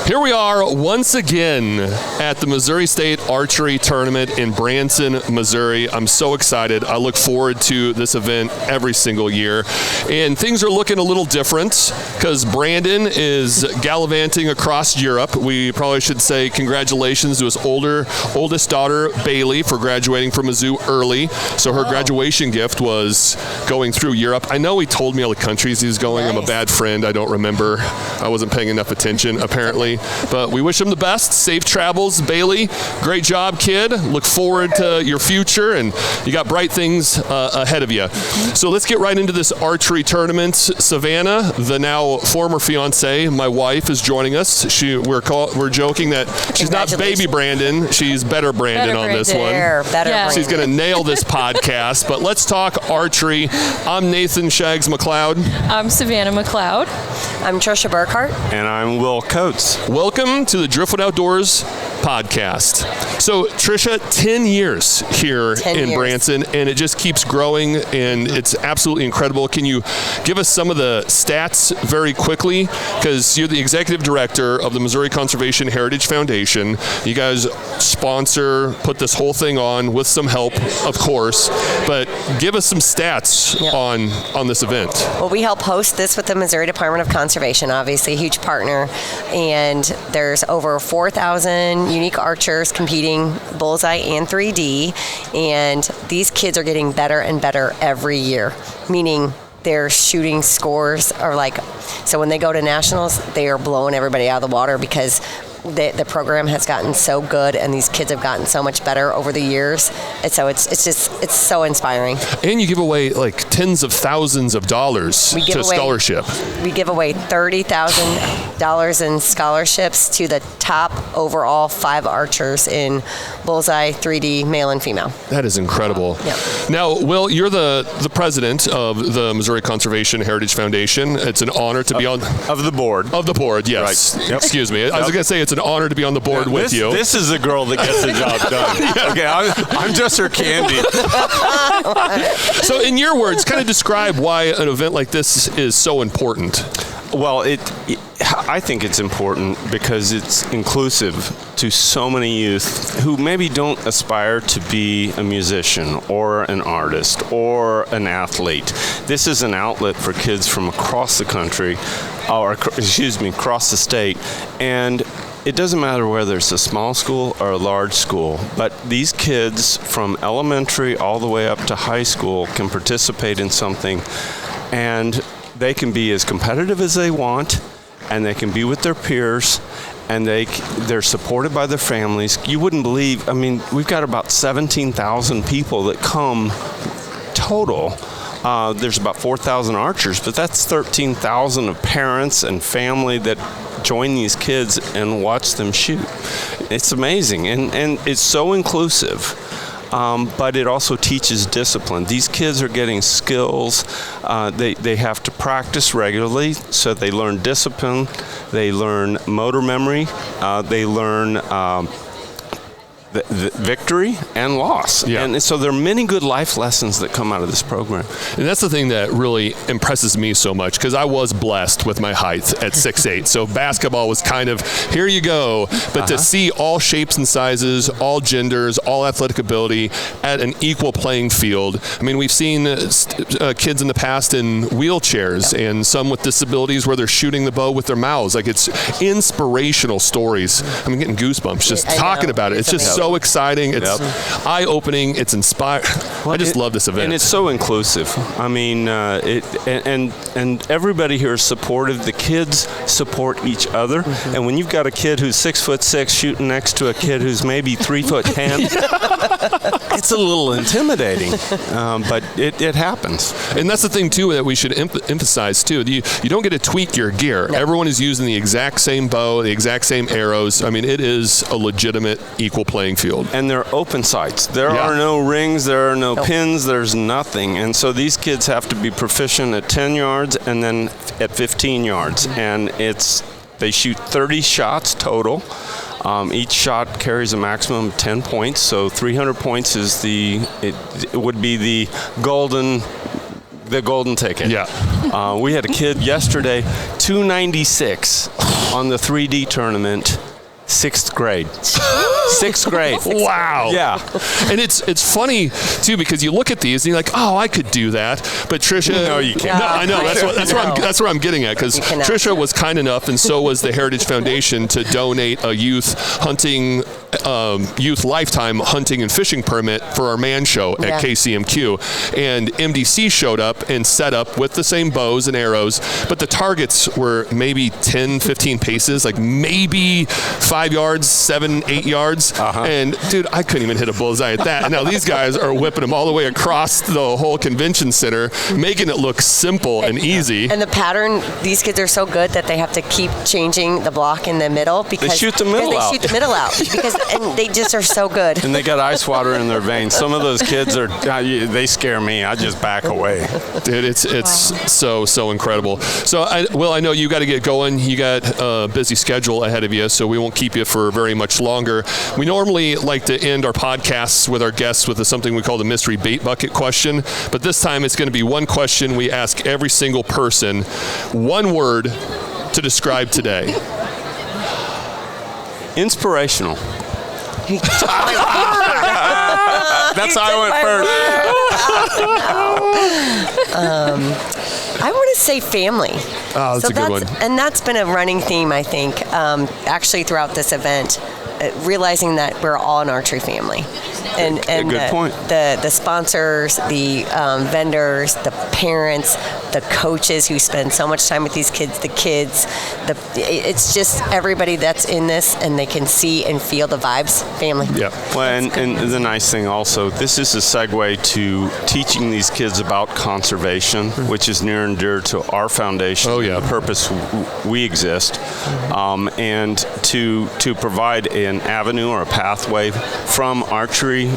Here we are once again at the Missouri State Archery Tournament in Branson, Missouri. I'm so excited. I look forward to this event every single year. And things are looking a little different because Brandon is gallivanting across Europe. We probably should say congratulations to his oldest daughter, Bailey, for graduating from Mizzou early. So her graduation gift was going through Europe. I know he told me all the countries he was going. Nice. I'm a bad friend. I don't remember. I wasn't paying enough attention, apparently. But we wish him the best. Safe travels, Bailey. Great job, kid. Look forward to your future, and you got bright things ahead of you. So let's get right into this archery tournament. Savannah, the now former fiance, my wife, is joining us. We're joking that she's not baby Brandon. She's better Brandon on this one. Better. She's going to nail this podcast. But let's talk archery. I'm Nathan Shags McLeod. I'm Savannah McLeod. I'm Tricia Burkhardt. And I'm Will Coates. Welcome to the Driftwood Outdoors podcast. So, Tricia, 10 years here in Branson, and it just keeps growing, and it's absolutely incredible. Can you give us some of the stats very quickly? Because you're the executive director of the Missouri Conservation Heritage Foundation. You guys put this whole thing on with some help, of course, but give us some stats on this event. Well, we help host this with the Missouri Department of Conservation, obviously a huge partner, and there's over 4,000 unique archers competing bullseye and 3D, and these kids are getting better and better every year, meaning their shooting scores are so when they go to nationals, they are blowing everybody out of the water because the program has gotten so good, and these kids have gotten so much better over the years, and so it's so inspiring. And you give away tens of thousands of dollars to scholarship. We give away $30,000 in scholarships to the top overall 5 archers in bullseye 3D, male and female. That is incredible. Yep. Now, Will, you're the president of the Missouri Conservation Heritage Foundation. It's an honor to be on of the board. Of the board, yes. Right. Yep. Excuse me. I was going to say it's an honor to be on the board with you. This is the girl that gets the job done. Okay, I'm just her candy. So, in your words, kind of describe why an event like this is so important. Well, I think it's important because it's inclusive to so many youth who maybe don't aspire to be a musician or an artist or an athlete. This is an outlet for kids from across the country, across the state, and it doesn't matter whether it's a small school or a large school, but these kids from elementary all the way up to high school can participate in something, and they can be as competitive as they want, and they can be with their peers, and they're supported by their families. You wouldn't believe, we've got about 17,000 people that come total. There's about 4,000 archers, but that's 13,000 of parents and family that join these kids and watch them shoot. It's amazing, and it's so inclusive. But it also teaches discipline. These kids are getting skills. They have to practice regularly, so they learn discipline. They learn motor memory. They learn the victory and loss. Yeah. And so there are many good life lessons that come out of this program. And that's the thing that really impresses me so much, because I was blessed with my height at 6'8". So basketball was kind of, here you go. But to see all shapes and sizes, all genders, all athletic ability at an equal playing field. We've seen kids in the past in wheelchairs and some with disabilities where they're shooting the bow with their mouths. It's inspirational stories. I'm getting goosebumps just talking about it. It's just so exciting. It's eye-opening. It's inspiring. I just love this event. And it's so inclusive. And everybody here is supportive. The kids support each other. Mm-hmm. And when you've got a kid who's 6'6" shooting next to a kid who's maybe 3'10", it's a little intimidating. But it happens. And that's the thing too that we should emphasize too. You don't get to tweak your gear. No. Everyone is using the exact same bow, the exact same arrows. It is a legitimate equal playing field. And they're open sights. There are no rings, there are no pins, there's nothing. And so these kids have to be proficient at 10 yards and then at 15 yards. And they shoot 30 shots total. Each shot carries a maximum of 10 points. So 300 points is it would be the golden ticket. Yeah. We had a kid yesterday, 296. on the 3D tournament, 6th grade. 6th grade. Wow. Yeah. And it's funny too, because you look at these and you're like, oh, I could do that. But Tricia, no, you can't. No, I know. That's where I'm getting at, because Tricia was kind enough, and so was the Heritage Foundation, to donate a youth lifetime hunting and fishing permit for our man show at KCMQ. And MDC showed up and set up with the same bows and arrows, but the targets were maybe 10, 15 paces, like maybe 5 yards, 7, 8 yards. And dude, I couldn't even hit a bullseye at that. And now these guys are whipping them all the way across the whole convention center, making it look simple and easy. And the pattern, these kids are so good that they have to keep changing the block in the middle, because they shoot the middle out. And they just are so good. And they got ice water in their veins. Some of those kids they scare me. I just back away. Dude, it's so incredible. So, I know you got to get going. You got a busy schedule ahead of you, so we won't keep you for very much longer. We normally like to end our podcasts with our guests with something we call the mystery bait bucket question, but this time it's going to be one question we ask every single person. One word to describe today. Inspirational. That's how I went first. I want to say family. Oh, that's a good one. And that's been a running theme, I think, actually throughout this event, realizing that we're all an archery family. And good point. The sponsors, the vendors, the parents, the coaches who spend so much time with these kids, it's just everybody that's in this, and they can see and feel the vibes. Family. Yeah. Well, and the nice thing also, this is a segue to teaching these kids about conservation, which is near and dear to our foundation. Oh, yeah. The purpose we exist, and to provide an avenue or a pathway from archery,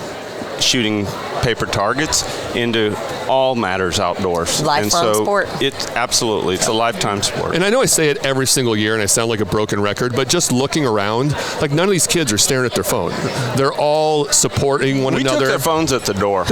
shooting paper targets, into all matters outdoors. Lifelong sport. It's a lifetime sport. And I know I say it every single year and I sound like a broken record, but just looking around, like none of these kids are staring at their phone. They're all supporting one another. We took their phones at the door.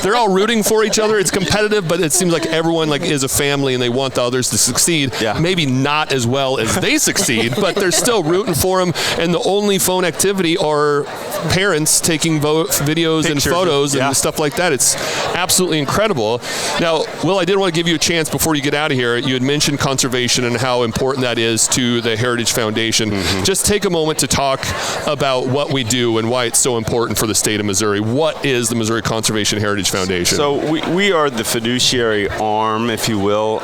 They're all rooting for each other. It's competitive, but it seems like everyone is a family and they want the others to succeed. Yeah. Maybe not as well as they succeed, but they're still rooting for them. And the only phone activity are parents taking videos and photos and stuff like that. It's absolutely incredible. Now, Will, I did want to give you a chance before you get out of here. You had mentioned conservation and how important that is to the Heritage Foundation. Mm-hmm. Just take a moment to talk about what we do and why it's so important for the state of Missouri. What is the Missouri Conservation Heritage Foundation? So we are the fiduciary arm, if you will,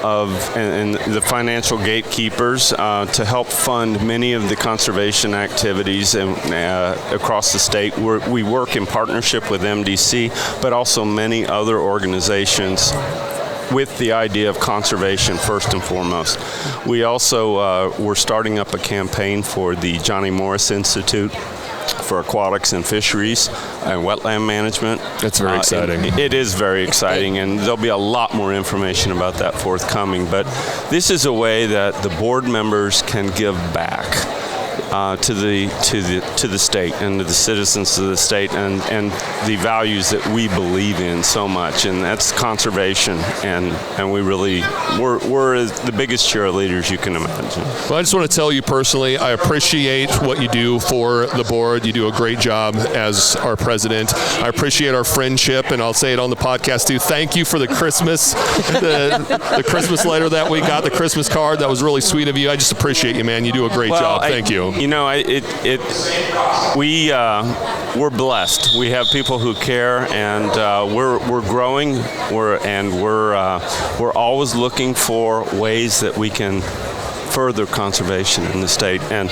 and the financial gatekeepers to help fund many of the conservation activities across the state. We work in partnership with MDC, but also many other organizations with the idea of conservation first and foremost. We also we're starting up a campaign for the Johnny Morris Institute for Aquatics and Fisheries and Wetland Management. That's very exciting. It is very exciting, and there'll be a lot more information about that forthcoming. But this is a way that the board members can give back to the state and to the citizens of the state, and the values that we believe in so much, and that's conservation, and we're the biggest cheerleaders you can imagine. Well, I just want to tell you personally, I appreciate what you do for the board. You do a great job as our president. I appreciate our friendship, and I'll say it on the podcast too. Thank you for the Christmas, the Christmas letter that we got, the Christmas card. That was really sweet of you. I just appreciate you, man. You do a great job. Thank you. You know, we're blessed. We have people who care, and we're growing. We're always looking for ways that we can further conservation in the state. And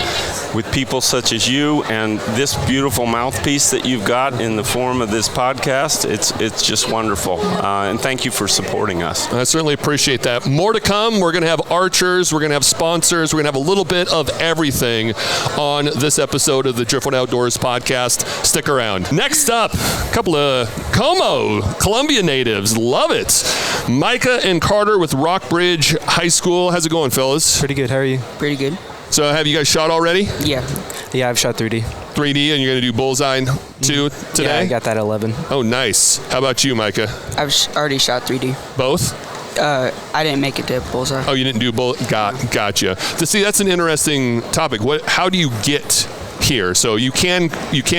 with people such as you and this beautiful mouthpiece that you've got in the form of this podcast, it's just wonderful. And thank you for supporting us. I certainly appreciate that. More to come. We're going to have archers. We're going to have sponsors. We're going to have a little bit of everything on this episode of the Driftwood Outdoors podcast. Stick around. Next up, a couple of Como, Columbia natives. Love it. Micah and Carter with Rockbridge High School. How's it going, fellas? Pretty good. How are you? Pretty good. So have you guys shot already? Yeah. Yeah, I've shot 3D. 3D, and you're going to do bullseye too today? Yeah, I got that 11. Oh, nice. How about you, Micah? I've already shot 3D. Both? I didn't make it to bullseye. Oh, you didn't do gotcha. To see, that's an interesting topic. How do you get here? So you can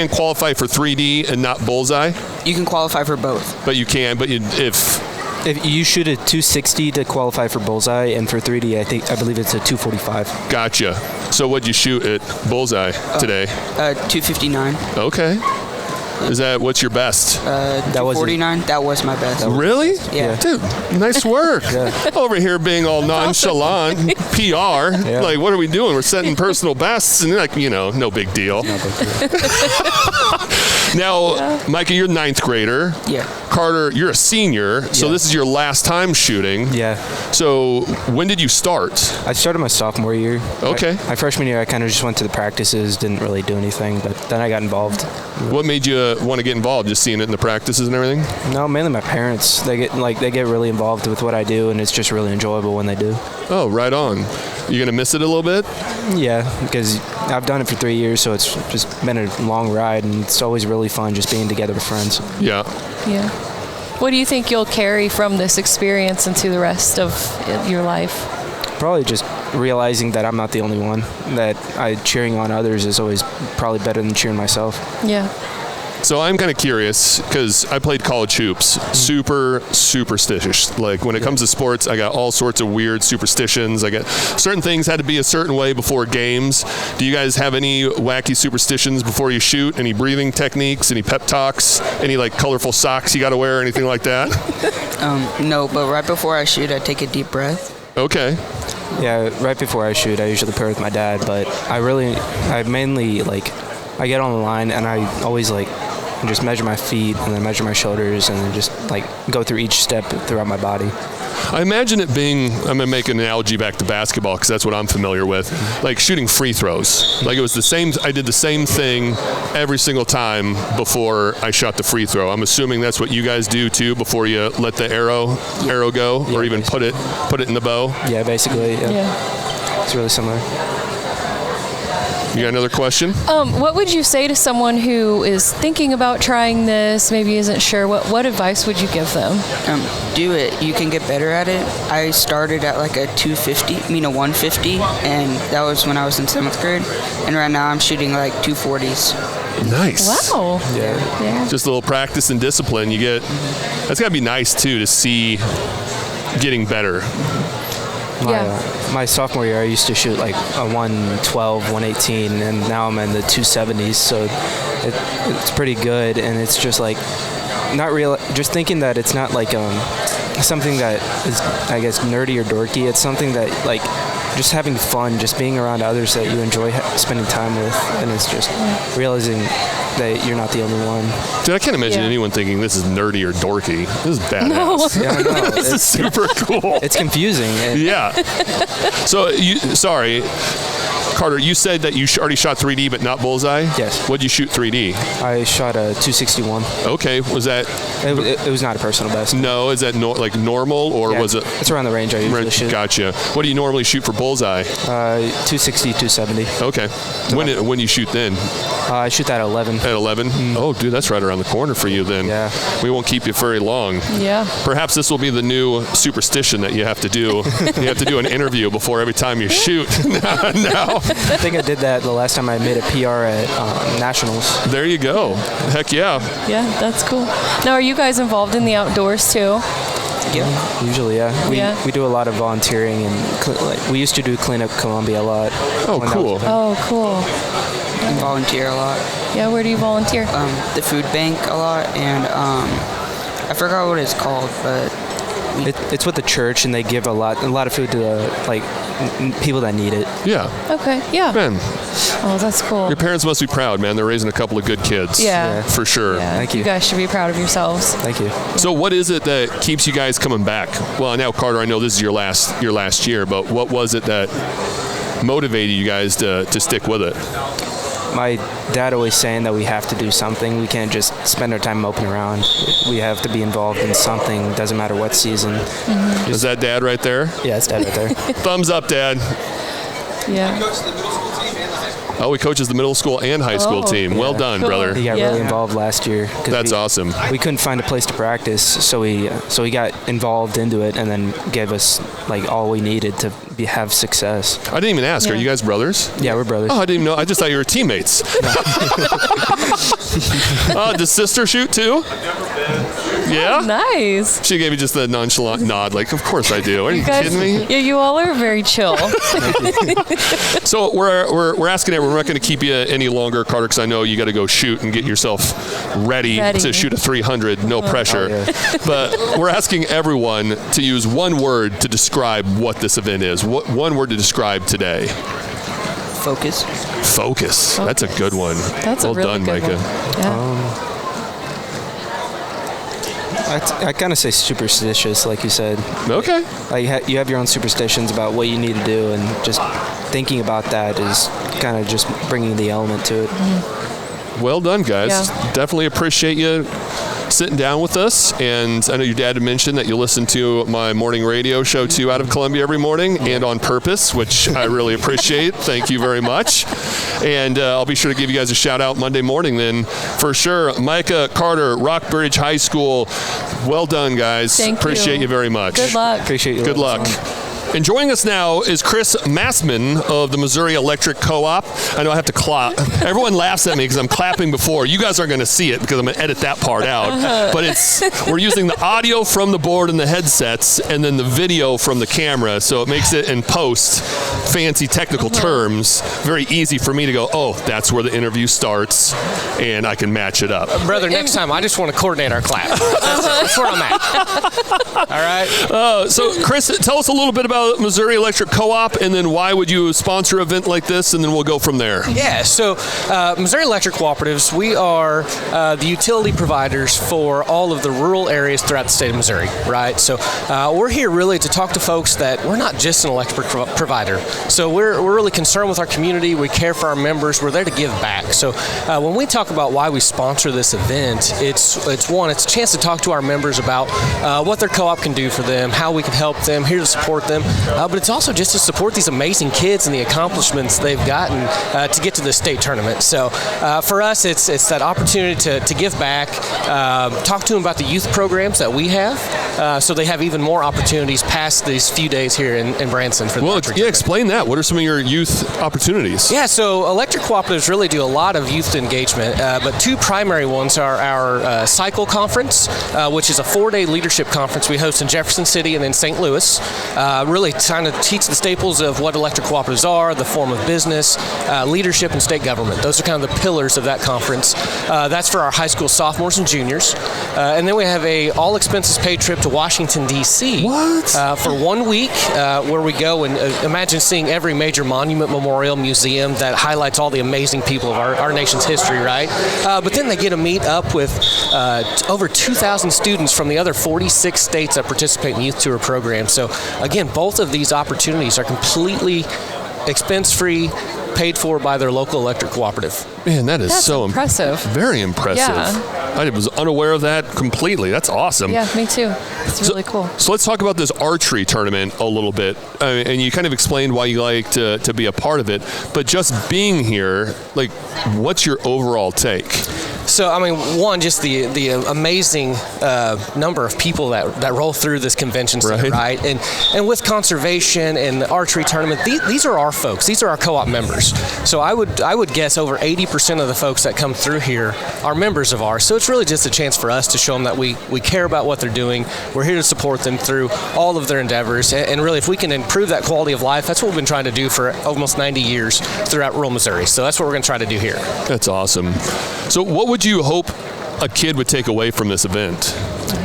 qualify for 3D and not bullseye? You can qualify for both. But you can, but if you shoot a 260 to qualify for bullseye, and for 3D, I believe it's a 245. Gotcha. So what'd you shoot at bullseye today? 259. Okay. What's your best? 249. That was my best. Really? Yeah. Dude, nice work. Over here being all nonchalant, PR. Yeah. Like, what are we doing? We're setting personal bests, and like, no big deal. No big deal. Now, Micah, you're 9th grader. Yeah. Carter, you're a senior, so this is your last time shooting. Yeah. So when did you start? I started my sophomore year. Okay. My freshman year, I kind of just went to the practices, didn't really do anything, but then I got involved. What made you want to get involved? Just seeing it in the practices and everything? No, mainly my parents. They get really involved with what I do, and it's just really enjoyable when they do. Oh, right on. You gonna miss it a little bit? Yeah, because I've done it for 3 years, so it's just been a long ride, and it's always really fun just being together with friends. Yeah. Yeah. What do you think you'll carry from this experience into the rest of your life? Probably just realizing that I'm not the only one, that cheering on others is always probably better than cheering myself. Yeah. So I'm kind of curious because I played college hoops. Super superstitious. Like when it comes to sports, I got all sorts of weird superstitions. I got certain things had to be a certain way before games. Do you guys have any wacky superstitions before you shoot? Any breathing techniques? Any pep talks? Any like colorful socks you got to wear? Anything like that? No, but right before I shoot, I take a deep breath. Okay. Yeah, right before I shoot, I usually pair with my dad, but I mainly I get on the line and I always just measure my feet and then measure my shoulders and then just go through each step throughout my body. I imagine it being, I'm going to make an analogy back to basketball because that's what I'm familiar with, like shooting free throws. Like it was I did the same thing every single time before I shot the free throw. I'm assuming that's what you guys do too before you let the arrow go or even put it in the bow. Yeah, basically. Yeah. It's really similar. You got another question? What would you say to someone who is thinking about trying this, maybe isn't sure? What advice would you give them? Do it. You can get better at it. I started at a 150, and that was when I was in 7th grade. And right now I'm shooting 240s. Nice. Wow. Yeah. Just a little practice and discipline. That's got to be nice too to see getting better. My sophomore year, I used to shoot a 112, 118, and now I'm in the 270s, so it's pretty good. And it's just just thinking that it's not something that is, I guess, nerdy or dorky. It's something that just having fun, just being around others that you enjoy spending time with, and it's just realizing that you're not the only one. Dude, I can't imagine anyone thinking this is nerdy or dorky. This is badass. No. Yeah, I know. This is super cool. It's confusing. Yeah. So, Carter, you said that you already shot 3D but not bullseye? Yes. What'd you shoot 3D? I shot a 261. Okay. Was that... It was not a personal best. No. Is that normal or was it... It's around the range I usually shoot. Gotcha. What do you normally shoot for bullseye? 260, 270. Okay. When you shoot then? I shoot that at 11. At 11? Oh, dude, that's right around the corner for you then. Yeah. We won't keep you very long. Yeah. Perhaps this will be the new superstition that you have to do. You have to do an interview before every time you shoot. No. I think I did that the last time I made a PR at Nationals. There you go. Heck yeah. Yeah, that's cool. Now, are you guys involved in the outdoors too? Yeah. Usually, yeah. We do a lot of volunteering, and we used to do Clean Up Columbia a lot. Oh, cool. Oh, cool. I volunteer a lot. Yeah, where do you volunteer? The food bank a lot, and I forgot what it's called, but it's with the church, and they give a lot of food to people that need it. Yeah. Okay, yeah. Man, Oh, that's cool. your parents must be proud, man. They're raising a couple of good kids. Yeah. For sure. Yeah, Thank you. You guys should be proud of yourselves. Thank you. So what is it that keeps you guys coming back? Well, now, Carter, I know this is your last year, but what was it that motivated you guys to stick with it? My dad always saying that we have to do something. We can't just spend our time moping around. We have to be involved in something. Doesn't matter what season. Mm-hmm. Is that Dad right there? Yeah, it's dad right there. Thumbs up, Dad. Yeah. Oh, he coaches the middle school and high school team. Well done, Cool. brother. He got really involved last year. That's awesome. We couldn't find a place to practice, so he got involved into it and then gave us like all we needed to have success. I didn't even ask. Yeah. Are you guys brothers? Yeah, we're brothers. Oh, I didn't know. I just thought you were teammates. Does sister shoot too? Yeah? Nice. She gave me just the nonchalant nod, like, of course I do. Are you kidding me? Yeah, you all are very chill. So we're asking everyone, we're not going to keep you any longer, Carter, because I know you got to go shoot and get yourself ready to shoot a 300, no pressure. Oh, yeah. But we're asking everyone to use one word to describe what this event is. What one word to describe today? Focus. Focus. That's a good one. That's well a really done, good Micah. one. Yeah. I kind of say superstitious, like you said. Okay. Like you have your own superstitions about what you need to do, and just thinking about that is kind of just bringing the element to it. Well done, guys. Yeah. Definitely appreciate you sitting down with us. And I know your dad had mentioned that you listen to my morning radio show too out of Columbia every morning, and on purpose, which I really appreciate. Thank you very much. And I'll be sure to give you guys a shout out Monday morning then for sure. Micah, Carter, Rockbridge High School. Well done, guys. Appreciate you very much. Good luck. Appreciate you. Good luck. And joining us now is Chris Massman of the Missouri Electric Co-op. I know I have to clap. Everyone laughs at me because I'm clapping before. You guys aren't going to see it because I'm going to edit that part out. But we're using the audio from the board and the headsets and then the video from the camera. So it makes it in post, fancy technical terms, very easy for me to go, oh, that's where the interview starts, and I can match it up. Brother, next time I just want to coordinate our clap. That's where I'm at. All right? So, Chris, tell us a little bit about Missouri Electric Co-op, and then why would you sponsor an event like this, and then we'll go from there. Yeah, so Missouri Electric Cooperatives, we are the utility providers for all of the rural areas throughout the state of Missouri, right? So we're here really to talk to folks that we're not just an electric provider. So we're really concerned with our community. We care for our members. We're there to give back. So when we talk about why we sponsor this event, it's a chance to talk to our members about what their co-op can do for them, how we can help them, here to support them. But it's also just to support these amazing kids and the accomplishments they've gotten to get to the state tournament. So for us, it's that opportunity to give back, talk to them about the youth programs that we have, so they have even more opportunities past these few days here in Branson. For the archery tournament. Explain that. What are some of your youth opportunities? Yeah, so electric cooperatives really do a lot of youth engagement, but two primary ones are our Cycle Conference, which is a 4-day leadership conference we host in Jefferson City and in St. Louis. Really trying to teach the staples of what electric cooperatives are, the form of business, leadership, and state government. Those are kind of the pillars of that conference. That's for our high school sophomores and juniors. And then we have a all expenses paid trip to Washington, D.C. For 1 week, where we go and imagine seeing every major monument, memorial, museum that highlights all the amazing people of our nation's history, right? But then they get to meet up with over 2,000 students from the other 46 states that participate in the Youth Tour program. So again, both of these opportunities are completely expense-free, paid for by their local electric cooperative. Man, that's so impressive. Very impressive. Yeah. I was unaware of that completely. That's awesome. Yeah, me too. It's really cool. So let's talk about this archery tournament a little bit. And you kind of explained why you like to be a part of it. But just being here, like, what's your overall take? So, I mean, one, just the amazing number of people that roll through this convention center, right? And with conservation and the archery tournament, these are our folks. These are our co-op members. So I would guess over 80% of the folks that come through here are members of ours. So it's really just a chance for us to show them that we care about what they're doing. We're here to support them through all of their endeavors. And really, if we can improve that quality of life, that's what we've been trying to do for almost 90 years throughout rural Missouri. So that's what we're going to try to do here. That's awesome. So what would you hope a kid would take away from this event?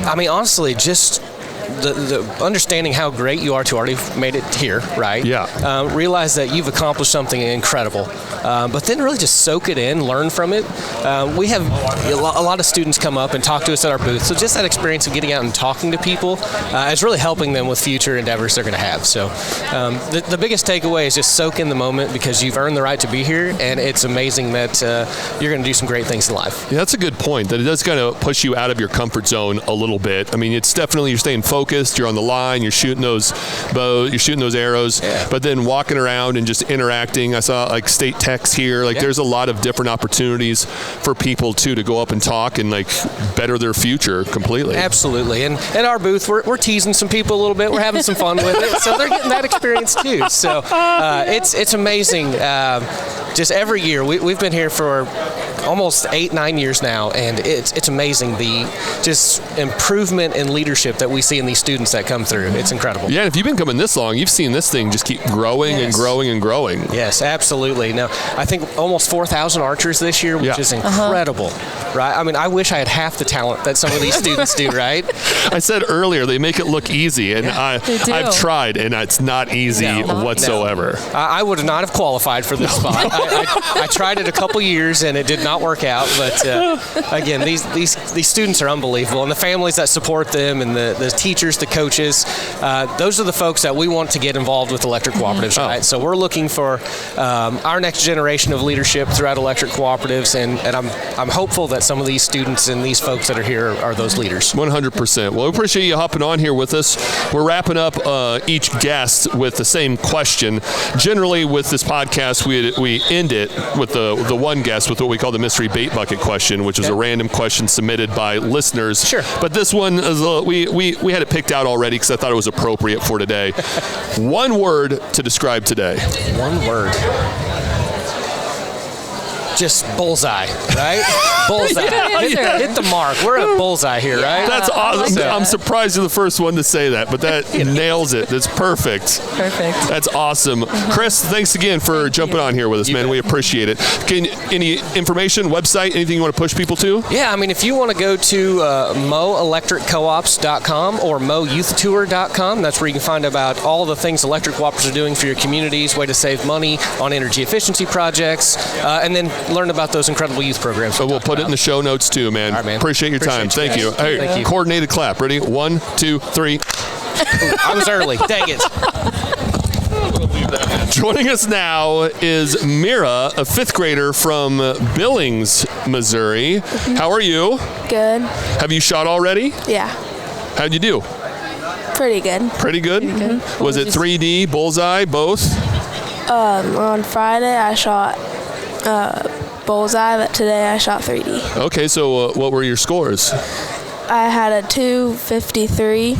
I mean, honestly, just the understanding how great you are to already made it here, right? Yeah. Realize that you've accomplished something incredible, but then really just soak it in, learn from it. We have a lot of students come up and talk to us at our booth, so just that experience of getting out and talking to people is really helping them with future endeavors they're going to have. So the biggest takeaway is just soak in the moment, because you've earned the right to be here, and it's amazing that you're going to do some great things in life. Yeah, that's a good point, that it does kind of push you out of your comfort zone a little bit. I mean, it's definitely, you're staying focused, you're on the line, you're shooting those bows, you're shooting those arrows, but then walking around and just interacting. I saw like state techs here. Like there's a lot of different opportunities for people too to go up and talk and like better their future completely. Absolutely. And at our booth, we're teasing some people a little bit. We're having some fun with it. So they're getting that experience too. So it's amazing. Just every year, we've been here for almost 8-9 years now, and it's amazing the just improvement in leadership that we see in these students that come through. It's incredible. Yeah, and if you've been coming this long, you've seen this thing just keep growing and growing and growing. Yes, absolutely. Now, I think almost 4,000 archers this year, which is incredible, right? I mean, I wish I had half the talent that some of these students do, right? I said earlier, they make it look easy, and I've tried, and it's not easy whatsoever. No. I would not have qualified for this spot. I tried it a couple years, and it did not work out, but again, these students are unbelievable, and the families that support them, and the teachers, the coaches, those are the folks that we want to get involved with electric cooperatives, right? So we're looking for our next generation of leadership throughout electric cooperatives, and I'm hopeful that some of these students and these folks that are here are those leaders. 100%. Well, we appreciate you hopping on here with us. We're wrapping up each guest with the same question. Generally, with this podcast, we end it with the one guest with what we call the mystery bait bucket question, which is a random question submitted by listeners. Sure. But this one, we had it picked out already because I thought it was appropriate for today. One word to describe today. One word. Just bullseye, right? Bullseye. Hit the mark. We're at bullseye here, right? That's awesome. Like I'm surprised you're the first one to say that, but that nails it. That's perfect. Perfect. That's awesome. Chris, thanks again for jumping on here with us, man. We appreciate it. Any information, website, anything you want to push people to? Yeah, I mean, if you want to go to moelectriccoops.com or moyouthtour.com, that's where you can find about all the things electric cooperatives are doing for your communities, way to save money on energy efficiency projects, and then learn about those incredible youth programs. So we'll put it in the show notes too, man. All right, man. Appreciate your time. Thank you. Hey, Thank you. Coordinated clap. Ready? 1, 2, 3. I was early. Dang it. Joining us now is Mira, a 5th grader from Billings, Missouri. How are you? Good. Have you shot already? Yeah. How'd you do? Pretty good. Pretty good? Mm-hmm. Was it 3D, bullseye, both? On Friday I shot bullseye, but today I shot 3D. Okay, so what were your scores? I had a 253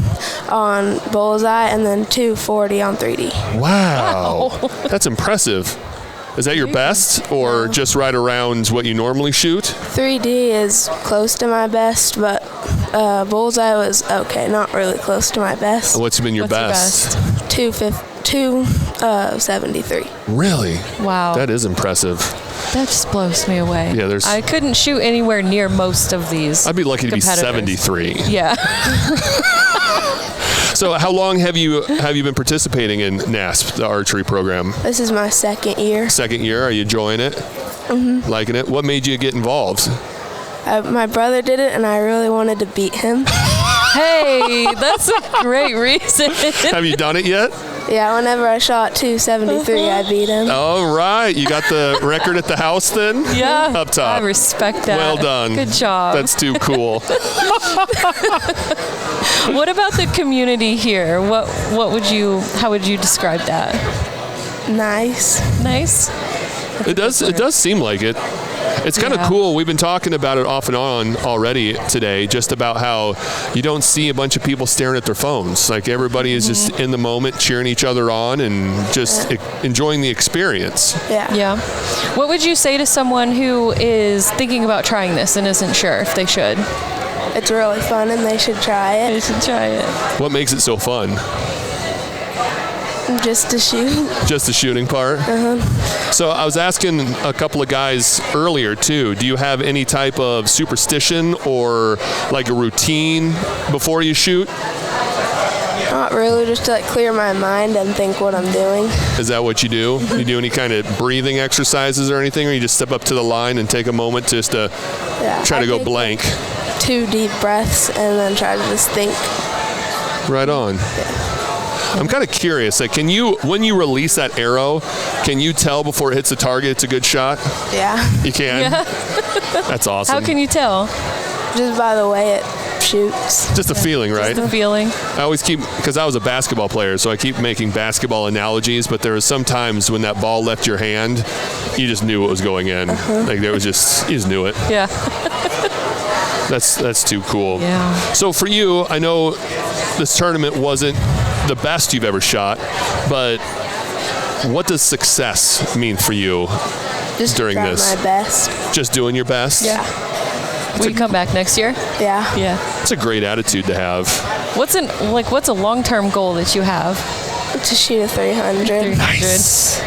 on bullseye and then 240 on 3D. Wow. That's impressive. Is that your best or just right around what you normally shoot? 3D is close to my best, but bullseye was okay, not really close to my best. What's been your best? 273. Really? Wow. That is impressive. That just blows me away. Yeah, I couldn't shoot anywhere near most of these. I'd be lucky to be 73. Yeah. So how long have you been participating in MoNASP, the archery program? This is my 2nd year. 2nd year. Are you enjoying it? Mm-hmm. Liking it? What made you get involved? My brother did it, and I really wanted to beat him. Hey, that's a great reason. Have you done it yet? Yeah, whenever I shot 273, I beat him. All right. You got the record at the house then? Yeah. Up top. I respect that. Well done. Good job. That's too cool. What about the community here? How would you describe that? Nice. Nice? It does seem like it. It's kind of cool. We've been talking about it off and on already today, just about how you don't see a bunch of people staring at their phones. Like everybody is just in the moment, cheering each other on and just enjoying the experience. Yeah. What would you say to someone who is thinking about trying this and isn't sure if they should? It's really fun and they should try it. They should try it. What makes it so fun? Just to shoot. Just the shooting part? So I was asking a couple of guys earlier too, do you have any type of superstition or like a routine before you shoot? Not really, just to clear my mind and think what I'm doing. Is that what you do? You do any kind of breathing exercises or anything, or you just step up to the line and take a moment just to try to go blank? 2 deep breaths and then try to just think. Right on. Yeah. I'm kind of curious, like, when you release that arrow, can you tell before it hits the target it's a good shot? Yeah. You can? Yeah. That's awesome. How can you tell? Just by the way it shoots. Just a feeling, right? The feeling. I always keep, because I was a basketball player, so I keep making basketball analogies, but there was some times when that ball left your hand, you just knew what was going in. Like there was just, you just knew it. Yeah. That's too cool. Yeah. So for you, I know this tournament wasn't the best you've ever shot, but what does success mean for you Just during try this? my best. Just doing your best? Yeah. Will you come back next year? Yeah. Yeah. It's a great attitude to have. What's a long-term goal that you have? To shoot a 300. Nice.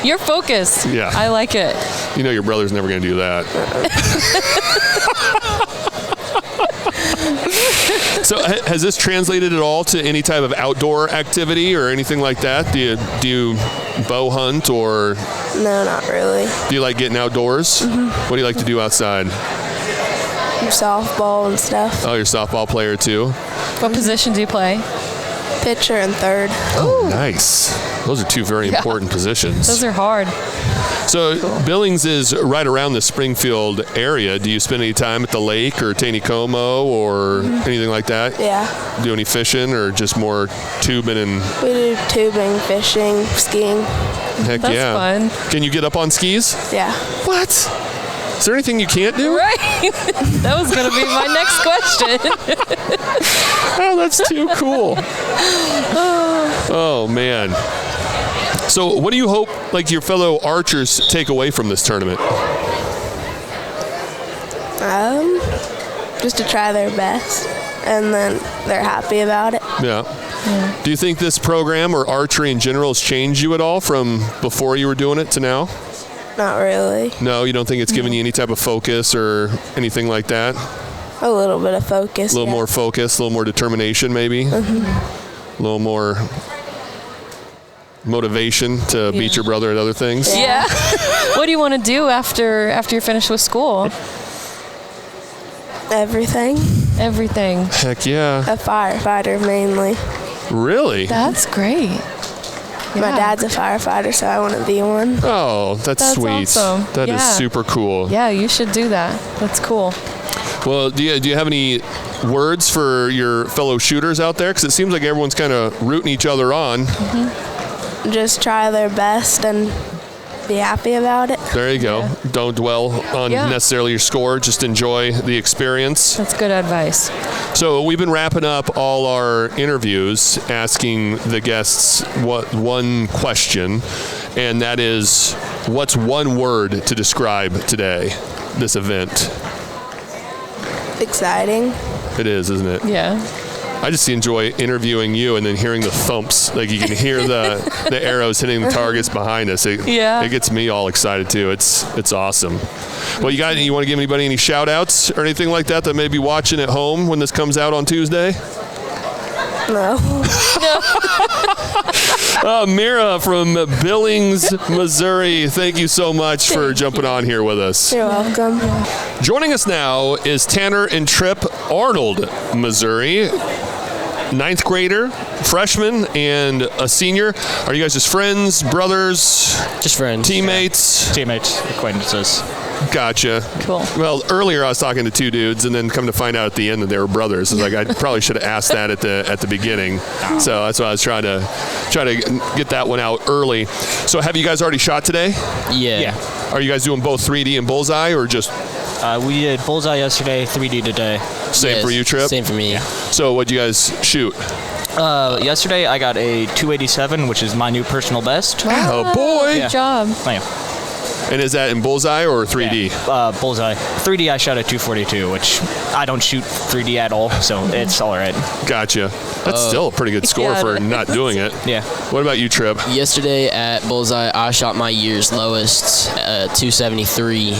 You're focused. Yeah. I like it. You know your brother's never going to do that. So has this translated at all to any type of outdoor activity or anything like that? Do you bow hunt, or No, not really. do you like getting outdoors? What do you like to do outside? Softball and stuff. Oh, you're a softball player too? What position do you play? Pitcher and third. Oh, nice. Those are two very important positions. Those are hard. So Billings is right around the Springfield area. Do you spend any time at the lake or Taneycomo or anything like that? Yeah. Do any fishing or just more tubing and We do tubing, fishing, skiing. heck That's yeah. fun. Can you get up on skis? Yeah. What? Is there anything you can't do? Right. That was going to be my next question. Oh, that's too cool. Oh, man. So what do you hope like your fellow archers take away from this tournament? Just to try their best, and then they're happy about it. Yeah. Do you think this program or archery in general has changed you at all from before you were doing it to now? Not really. No, you don't think it's given you any type of focus or anything like that? A little bit of focus. A little more focus, a little more determination maybe? A little more motivation to beat your brother at other things? Yeah. What do you want to do after you're finished with school? Everything. Everything. Heck yeah. A firefighter mainly. Really? That's great. My Yeah. dad's a firefighter, so I want to be one. Oh, that's sweet. Awesome. That is Yeah. super cool. Yeah, you should do that. That's cool. Well, do you have any words for your fellow shooters out there? Because it seems like everyone's kind of rooting each other on. Just try their best and be happy about it. There you go. Don't dwell on necessarily your score. Just enjoy the experience. That's good advice. So we've been wrapping up all our interviews asking the guests one question, and that is, what's one word to describe today, this event? Exciting. It is, isn't it? Yeah. I just enjoy interviewing you and then hearing the thumps. Like you can hear the arrows hitting the targets behind us. It gets me all excited too. It's awesome. Well, you want to give anybody any shout outs or anything like that may be watching at home when this comes out on Tuesday? No. Mira from Billings, Missouri, thank you so much for jumping on here with us. You're welcome. Joining us now is Tanner and Tripp Arnold, Missouri. 9th grader, freshman, and a senior. Are you guys just friends, brothers? Just friends. Teammates? Yeah. Teammates, acquaintances. Gotcha. Cool. Well, earlier I was talking to two dudes, and then come to find out at the end that they were brothers. It's like I probably should have asked that at the beginning. So that's why I was trying to get that one out early. So have you guys already shot today? Yeah. Are you guys doing both 3D and bullseye, or just? We did bullseye yesterday, 3D today. Same for you, Tripp? Same for me. So what'd you guys shoot? Yesterday I got a 287, which is my new personal best. Wow. Oh boy! Good job. Thank you. And is that in bullseye or 3D? Yeah, bullseye. 3D I shot at 242, which I don't shoot 3D at all, so it's all right. Gotcha. That's still a pretty good score for not doing it. Yeah. What about you, Tripp? Yesterday at bullseye, I shot my year's lowest, 273.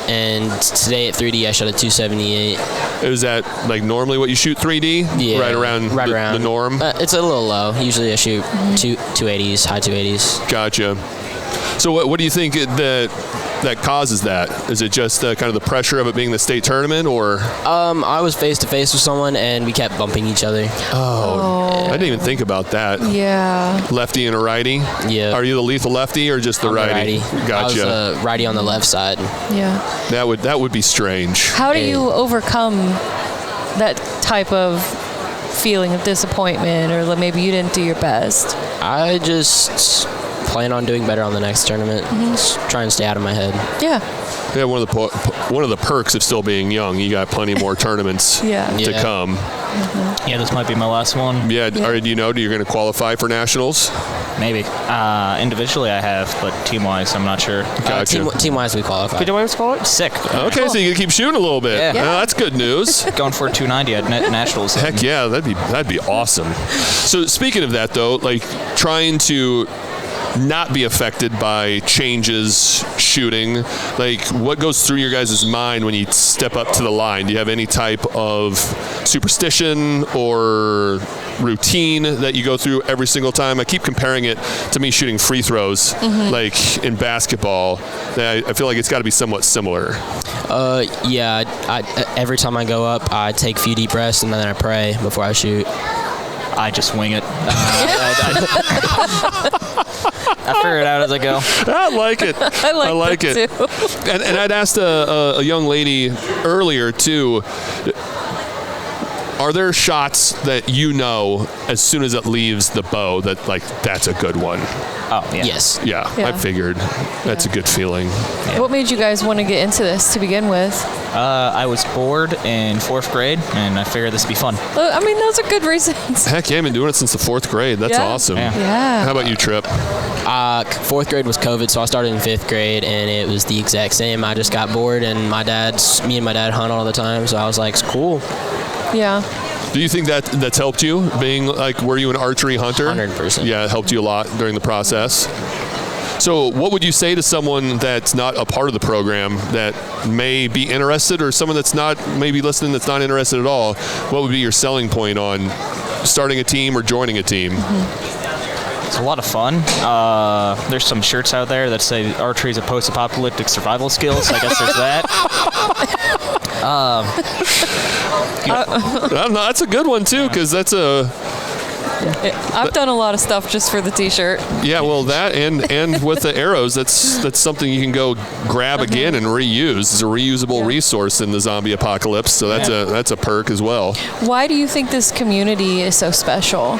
And today at 3D, I shot a 278. Is that like normally what you shoot 3D? Yeah. Right around the norm? It's a little low. Usually I shoot 280s, high 280s. Gotcha. So what do you think that causes that? Is it just kind of the pressure of it being the state tournament, or? I was face to face with someone and we kept bumping each other. Oh. I didn't even think about that. Yeah. Lefty and a righty? Yeah. Are you the lethal lefty or just the righty? Gotcha. I was righty on the left side. Yeah. That would be strange. How do you overcome that type of feeling of disappointment, or maybe you didn't do your best? I just plan on doing better on the next tournament. Just try and stay out of my head. Yeah. Yeah, one of the perks of still being young, you got plenty more tournaments to come. Yeah, this might be my last one. Yeah. Do you know you're going to qualify for nationals? Maybe. Individually I have, but team-wise I'm not sure. Gotcha. Team-wise we qualify. Team-wise qualify? Sick. Okay, so you can keep shooting a little bit. Yeah. Well, that's good news. Going for 290 at nationals. Heck yeah, that'd be awesome. So speaking of that though, like trying to not be affected by changes shooting, like what goes through your guys' mind when you step up to the line? Do you have any type of superstition or routine that you go through every single time? I keep comparing it to me shooting free throws, like in basketball. I feel like it's got to be somewhat similar. Yeah, every time I go up, I take a few deep breaths and then I pray before I shoot. I just wing it. I figure it out as I go. I like it. I like it too. And I'd asked a young lady earlier too, are there shots that you know as soon as it leaves the bow that like that's a good one? Oh, yeah. Yes. Yeah. I figured that's a good feeling. Yeah. What made you guys want to get into this to begin with? I was bored in 4th grade, and I figured this would be fun. I mean, those are good reasons. Heck yeah, I've been doing it since the 4th grade. That's awesome. Yeah. How about you, Trip? 4th grade was COVID, so I started in 5th grade, and it was the exact same. I just got bored, and me and my dad hunt all the time, so I was like, it's cool. Yeah. Do you think that's helped you, being like, were you an archery hunter? 100%. Yeah, it helped you a lot during the process. So what would you say to someone that's not a part of the program that may be interested, or someone that's not maybe listening that's not interested at all? What would be your selling point on starting a team or joining a team? It's a lot of fun. There's some shirts out there that say archery is a post-apocalyptic survival skill, so I guess there's that. I don't know, that's a good one too, because that's I've done a lot of stuff just for the t-shirt. Yeah, well, that and with the arrows, that's something you can go grab again and reuse. It's a reusable resource in the zombie apocalypse, so that's a perk as well. Why do you think this community is so special?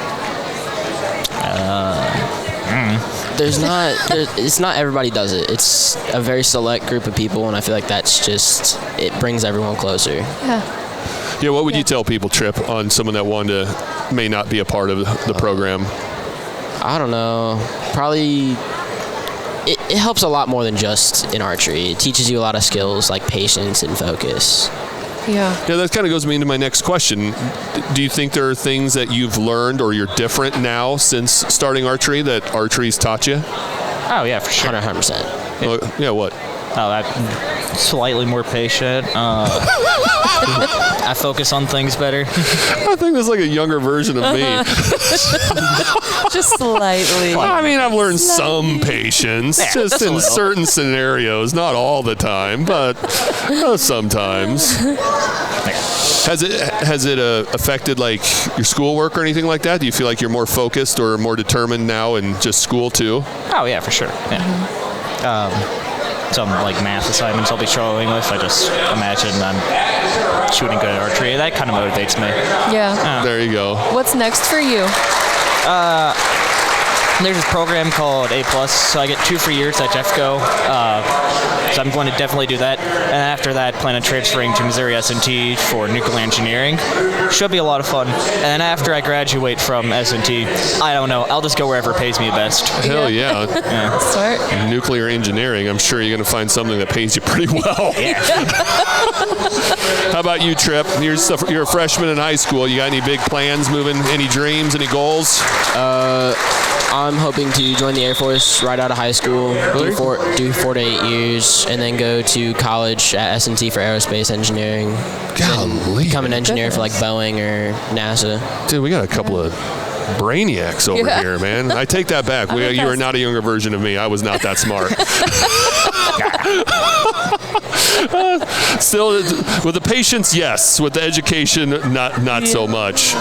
It's not everybody does it. It's a very select group of people, and I feel like it brings everyone closer. Yeah, what would you tell people, Trip, on someone that may not be a part of the program? I don't know. Probably it helps a lot more than just in archery. It teaches you a lot of skills like patience and focus. Yeah, that kind of goes me into my next question. Do you think there are things that you've learned or you're different now since starting archery that archery's taught you? Oh, yeah, for sure. 100%. Yeah, what? I'm slightly more patient. I focus on things better. I think that's like a younger version of me. Just slightly. I mean, I've learned some patience, just in certain scenarios, not all the time, but sometimes. Has it affected like your schoolwork or anything like that? Do you feel like you're more focused or more determined now in just school too? Oh yeah, for sure. Yeah. Some like math assignments I'll be struggling with. I just imagine I'm shooting good at archery. That kind of motivates me. Yeah. There you go. What's next for you? There's this program called A+, so I get 2 free years at Jeffco. So I'm going to definitely do that. And after that, plan on transferring to Missouri S&T for nuclear engineering. Should be a lot of fun. And then after I graduate from S&T, I don't know, I'll just go wherever pays me best. Hell yeah. Smart. Nuclear engineering, I'm sure you're going to find something that pays you pretty well. Yeah. How about you, Trip? You're a freshman in high school. You got any big plans moving, any dreams, any goals? I'm hoping to join the Air Force right out of high school, do 4 to 8 years, and then go to college at S&T for aerospace engineering. Golly. Become an engineer for like Boeing or NASA. Dude, we got a couple of brainiacs over here, man. I take that back. You are not a younger version of me. I was not that smart. Still, with the patience, yes. With the education, not so much.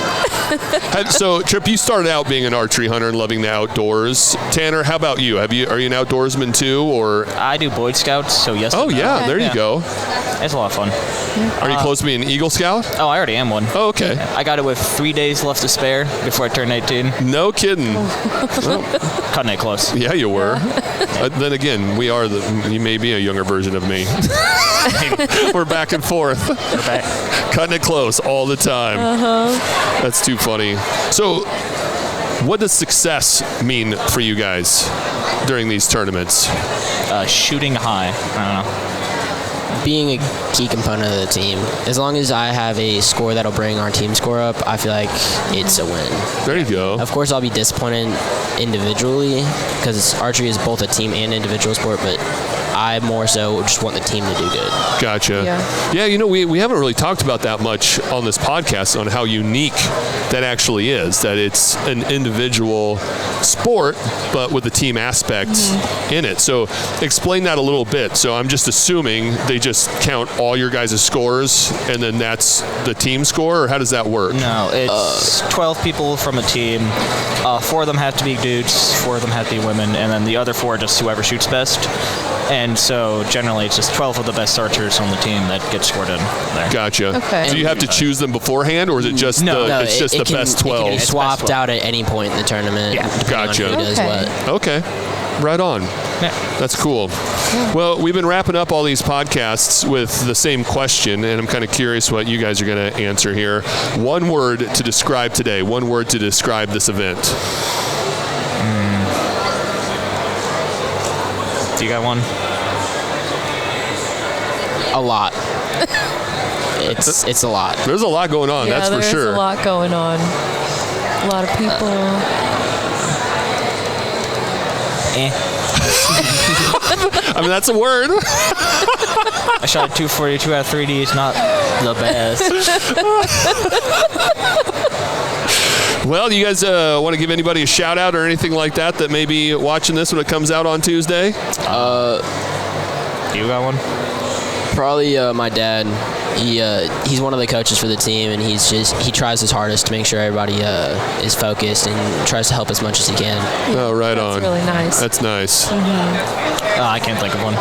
So, Trip, you started out being an archery hunter and loving the outdoors. Tanner, how about you? Are you an outdoorsman too, or? I do Boy Scouts, so yes. Oh yeah, there you go. It's a lot of fun. Are you close to being an Eagle Scout? Oh, I already am one. Oh, okay. I got it with 3 days left to spare before I turned 18. No kidding. Cutting it close. Yeah, you were. Then again, you may be a younger version of me. We're back and forth. We're back. Cutting it close all the time. That's too funny. So, what does success mean for you guys during these tournaments? Shooting high. I don't know. Being a key component of the team. As long as I have a score that'll bring our team score up, I feel like it's a win. There you go. Of course, I'll be disappointed individually because archery is both a team and individual sport, but I more so just want the team to do good. Gotcha. Yeah, we haven't really talked about that much on this podcast on how unique that actually is, that it's an individual sport, but with a team aspect in it. So explain that a little bit. So I'm just assuming they just count all your guys' scores, and then that's the team score, or how does that work? No, it's 12 people from a team. 4 of them have to be dudes, 4 of them have to be women, and then the other 4 are just whoever shoots best. And so generally it's just 12 of the best archers on the team that get scored in there. Gotcha. Okay. Do you have to choose them beforehand, or is it just the best 12? It can be swapped out at any point in the tournament. Yeah. Gotcha. On who does what. Okay. Right on. Yeah. That's cool. Well, we've been wrapping up all these podcasts with the same question, and I'm kind of curious what you guys are going to answer here. One word to describe today. One word to describe this event. Do you got one? A lot. It's a lot. There's a lot going on, that's for sure. There's a lot going on. A lot of people. I mean, that's a word. I shot a 242 out of 3D. It's not the best. Well, do you guys want to give anybody a shout out or anything like that may be watching this when it comes out on Tuesday? You got one? Probably my dad. He's one of the coaches for the team, and he tries his hardest to make sure everybody is focused and tries to help as much as he can. Oh, right on. That's really nice. That's nice. I can't think of one.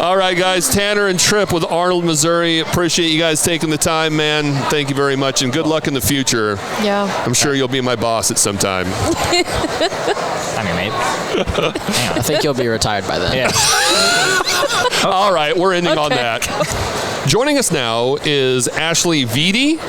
All right, guys. Tanner and Tripp with Arnold, Missouri. Appreciate you guys taking the time, man. Thank you very much, and good luck in the future. Yeah. I'm sure you'll be my boss at some time. I'm your mate. I think you'll be retired by then. Yeah. All right, we're ending on that. Joining us now is Ashley Vitti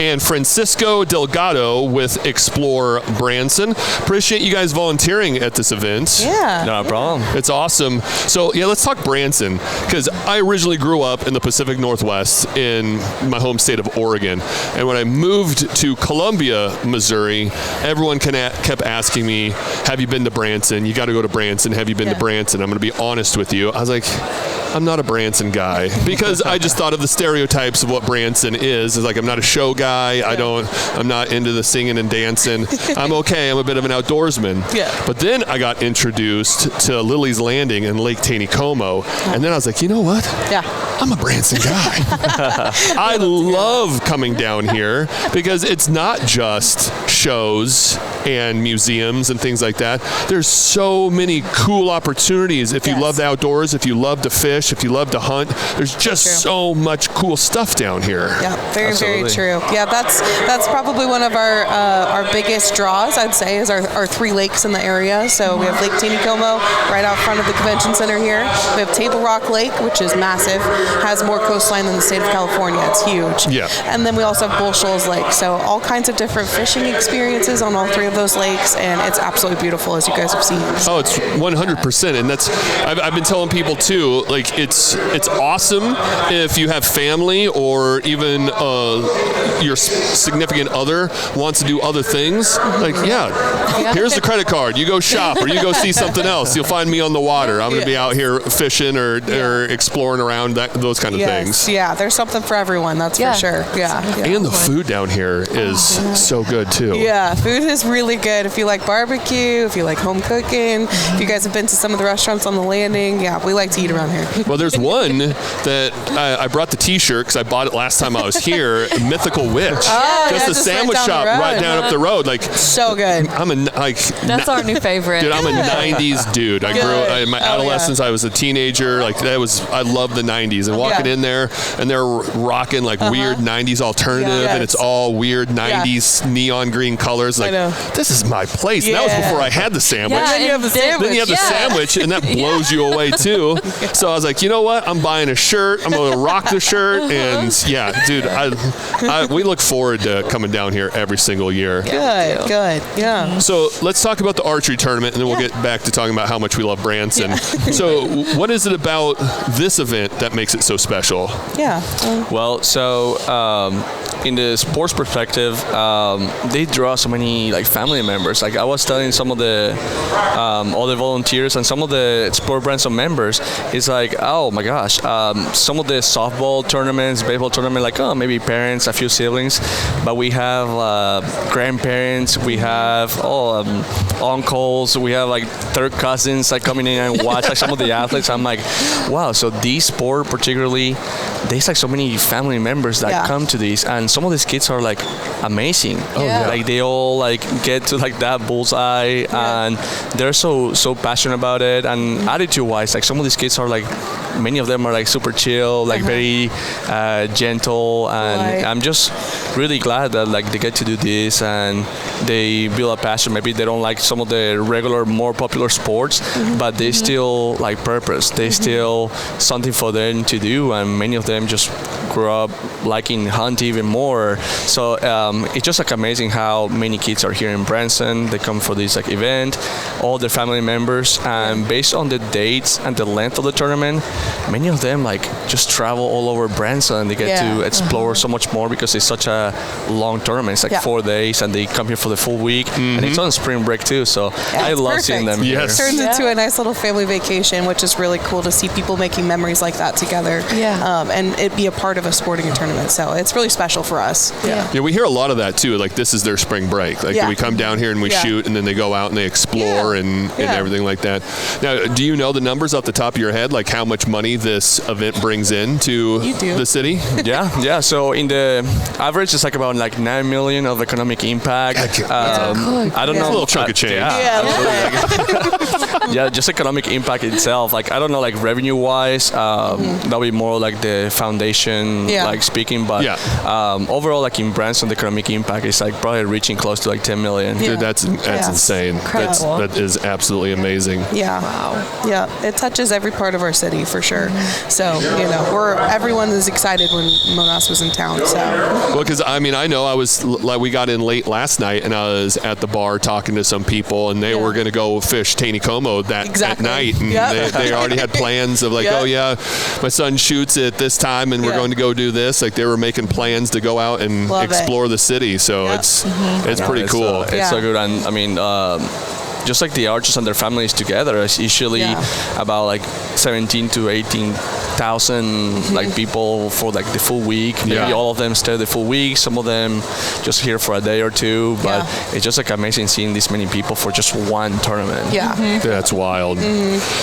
and Francisco Delgado with Explore Branson. Appreciate you guys volunteering at this event. Yeah. No problem. It's awesome. So, yeah, let's talk Branson, because I originally grew up in the Pacific Northwest in my home state of Oregon. And when I moved to Columbia, Missouri, everyone kept asking me, have you been to Branson? You got to go to Branson. Have you been to Branson? I'm going to be honest with you. I was like, I'm not a Branson guy, because I just thought of the stereotypes of what Branson is. It's like, I'm not a show guy. I'm not into the singing and dancing. I'm okay. I'm a bit of an outdoorsman. Yeah. But then I got introduced to Lily's Landing and Lake Taneycomo, and then I was like, you know what? Yeah. I'm a Branson guy. I love coming down here because it's not just shows and museums and things like that. There's so many cool opportunities if you love the outdoors, if you love to fish, if you love to hunt. There's just so much cool stuff down here. Yeah, very true. Yeah, that's probably one of our biggest draws, I'd say, is our 3 lakes in the area. So we have Lake Taneycomo right out front of the convention center here. We have Table Rock Lake, which is massive, has more coastline than the state of California. It's huge. Yeah. And then we also have Bull Shoals Lake. So all kinds of different fishing experiences on all 3 of those lakes, and it's absolutely beautiful, as you guys have seen. Oh, it's 100%, and that's I've been telling people too. Like, it's awesome if you have family or even your significant other wants to do other things. Like, here's the credit card. You go shop or you go see something else. You'll find me on the water. I'm going to be out here fishing or exploring around those kind of things. Yeah, there's something for everyone. That's for sure. Yeah. And the food down here is so good too. Yeah, food is really really good. If you like barbecue, if you like home cooking, if you guys have been to some of the restaurants on the landing, yeah, we like to eat around here. Well, there's one that I brought the T-shirt because I bought it last time I was here. Mythical Witch, just a sandwich shop right down up the road. Like so good. That's our new favorite. Dude, I'm a '90s dude. I grew in my adolescence. I was a teenager. Like I love the '90s, and walking in there, and they're rocking like weird '90s alternative, and it's all weird '90s neon green colors. Like this is my place. And that was before I had the sandwich. Yeah, then you have the sandwich. Then you have the sandwich, and that blows you away too. So I was like, you know what? I'm buying a shirt. I'm going to rock the shirt. And yeah, dude, we look forward to coming down here every single year. Good. Yeah. So let's talk about the archery tournament, and then we'll get back to talking about how much we love Branson. So what is it about this event that makes it so special? Yeah. Well, so in the sports perspective, they draw so many like family members. Like I was telling some of the all the volunteers and some of the Explore Branson members, it's like, oh my gosh, some of the softball tournaments, baseball tournament, like maybe parents, a few siblings, but we have grandparents, we have uncles, we have like third cousins like coming in and watch like some of the athletes. I'm like, wow, so this sport particularly, there's like so many family members that come to these, and some of these kids are like amazing. Like they all like get to like that bullseye, and they're so passionate about it. And attitude wise, like some of these kids are like, many of them are like super chill, like very gentle, and I'm just really glad that like they get to do this and they build a passion. Maybe they don't like some of the regular more popular sports, but they still like purpose. They still something for them to do, and many of them just grew up liking hunt even more. So it's just like amazing how many kids are here in Branson. They come for this like event, all their family members, and based on the dates and the length of the tournament, many of them like just travel all over Branson. They get to explore so much more because it's such a long tournament. It's like 4 days, and they come here for the full week, and it's on spring break too. So I love seeing them here. It turns into a nice little family vacation, which is really cool to see people making memories like that together. And it be a part of a sporting tournament. So it's really special for us. Yeah, we hear a lot of that too. Like this is their spring break. Like we come down here and we shoot, and then they go out and they explore and everything like that. Now, do you know the numbers off the top of your head, like how much money this event brings in to the city? Yeah. So in the average, it's like about like 9 million of economic impact. I don't know. It's a little chunk of change. Just economic impact itself. Like I don't know, like revenue wise, that'll be more like the foundation like speaking. But overall, like in Branson, the economic impact is like probably reaching close to like 10 million. Dude, that's insane. That is absolutely amazing. Yeah, it touches every part of our city for sure. So everyone is excited when MoNASP was in town. So well, because I mean, I know we got in late last night, and I was at the bar talking to some people, and they were going to go fish Taneycomo at night, and they already had plans of like, oh yeah, my son shoots at this time, and we're going to go do this. Like they were making plans to go out and explore the city. So it's pretty cool. It's so good, and I mean. Just like the archers and their families together, it's usually about like 17 to 18,000 like people for like the full week. Maybe all of them stay the full week. Some of them just here for a day or two. But it's just like amazing seeing this many people for just one tournament. That's wild.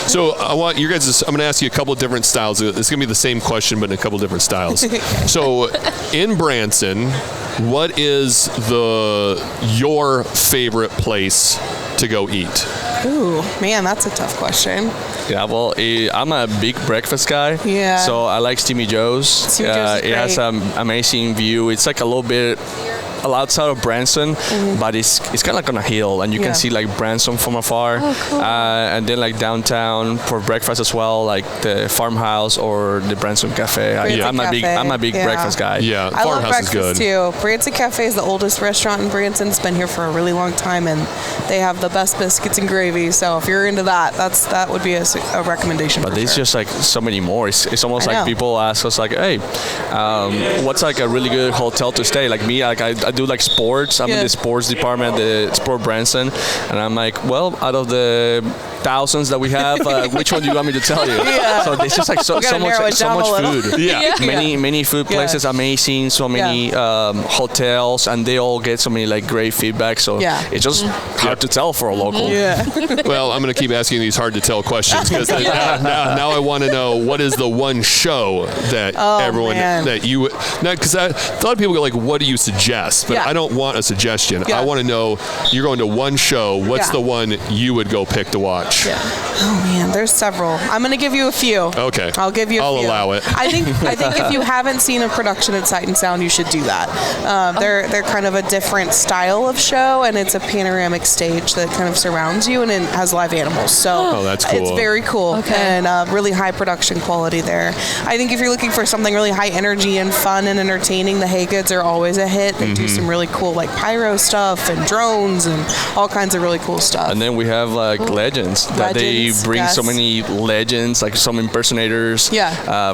So I want you guys. I'm going to ask you a couple of different styles. It's going to be the same question, but in a couple of different styles. So in Branson, what is your favorite place to go eat? Ooh, man, that's a tough question. Yeah, well, I'm a big breakfast guy. So I like Steamy Joe's. It has an amazing view. It's like a little bit outside of Branson, but it's kind of like on a hill, and you can see like Branson from afar. And then like downtown for breakfast as well, like the Farmhouse or the Branson Cafe. I'm a big breakfast guy. I love breakfast too. Branson Cafe is the oldest restaurant in Branson. It's been here for a really long time, and they have the best biscuits and gravy. So if you're into that, that would be a recommendation. But there's just like so many more. It's almost like people ask us like, hey, what's like a really good hotel to stay? Like me, like I do like sports. I'm in the sports department, the Sport Branson, and I'm like, well, out of the thousands that we have. Which one do you want me to tell you? Yeah. So there's just like so much food. Yeah. Many food places, amazing. So many hotels, and they all get so many like great feedback. So it's just hard to tell for a local. Yeah. Well, I'm going to keep asking these hard to tell questions because now I want to know what is the one show that that you would. Because a lot of people go like, what do you suggest? But I don't want a suggestion. I want to know, you're going to one show. What's the one you would go pick to watch? Yeah. Oh man, there's several. I'm going to give you a few. Okay. I'll give you a few. I'll allow it. I think if you haven't seen a production at Sight and Sound, you should do that. They're kind of a different style of show, and it's a panoramic stage that kind of surrounds you, and it has live animals. So that's cool. It's very cool and really high production quality there. I think if you're looking for something really high energy and fun and entertaining, the Haygoods are always a hit. They do some really cool like pyro stuff and drones and all kinds of really cool stuff. And then we have like legends that they bring so many legends, like some impersonators.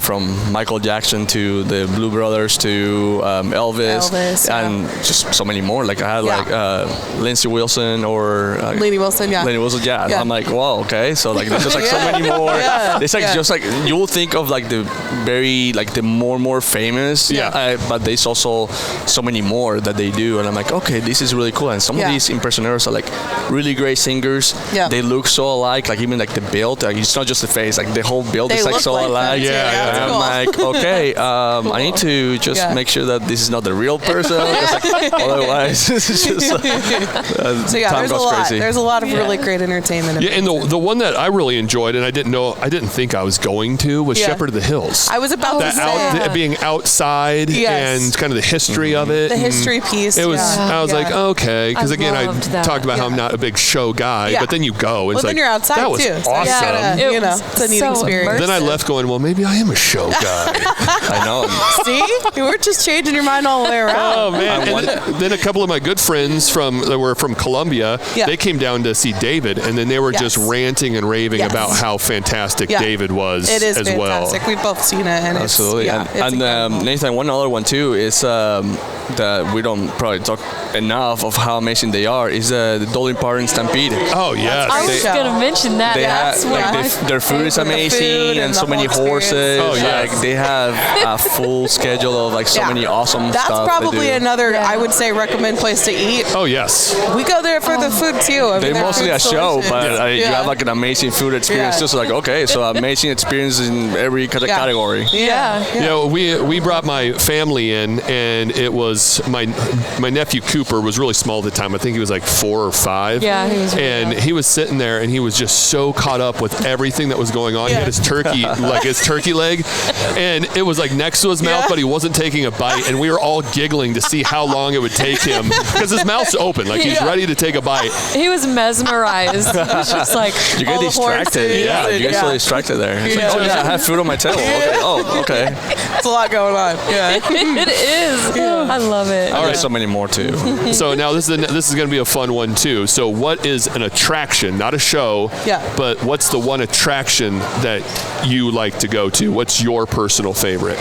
From Michael Jackson to the Blue Brothers to Elvis and just so many more. Like I had like Lindsey Wilson or Lainey Wilson. Lenny Wilson. I'm like, wow, okay. So like there's just like so many more. It's like just like you'll think of like the very like the more famous. But there's also so many more that they do, and I'm like, okay, this is really cool. And some of these impersonators are like really great singers. They look so alike. Like even like the build, like it's not just the face. Like the whole build is like so alike. And I'm like, okay, I need to just make sure that this is not the real person. Like, otherwise, it's just so there's a lot. Crazy. There's a lot of really great entertainment. Yeah, and the one that I really enjoyed, and I didn't think I was going to, was Shepherd of the Hills. I was about to say being outside and kind of the history of it. The history piece. It was. I was like, okay, because again, I talked about how I'm not a big show guy, but then you go. And it's then you're outside that was too. awesome. So it's a neat experience. Then I left going, well, maybe I am a show guy. I know. See, we're just changing your mind all the way around. Oh man! And then a couple of my good friends that were from Columbia, they came down to see David, and then they were just ranting and raving about how fantastic David was. It is as fantastic. well. We've both seen it, and absolutely. and Nathan, one other one too is that we don't probably talk enough of how amazing they are. Is the Dolly Parton Stampede. Oh yes, I was going to mention that. They have, their food is amazing, and so many horses. Oh yeah, like they have a full schedule of like so many awesome That's stuff. That's probably another, I would say, recommend place to eat. Oh yes, we go there for the food too. They're mostly a show, but you have like an amazing food experience. Just like so amazing experience in every category. You know, we brought my family in, and it was my nephew Cooper was really small at the time. I think he was like 4 or 5. Yeah, he was. And he was sitting there, and he was just so caught up with everything that was going on. He had his turkey, like his turkey leg, and it was like next to his mouth, but he wasn't taking a bite. And we were all giggling to see how long it would take him because his mouth's open, like he's ready to take a bite. He was mesmerized. He was just like, you get distracted. You get so distracted there. It's like, I have food on my table. Okay. Oh, okay. It's a lot going on. Yeah, it is. I love it. All right, so many more too. So now this is going to be a fun one too. So what is an attraction, not a show, but what's the one attraction that you like to go to? What's your personal favorite?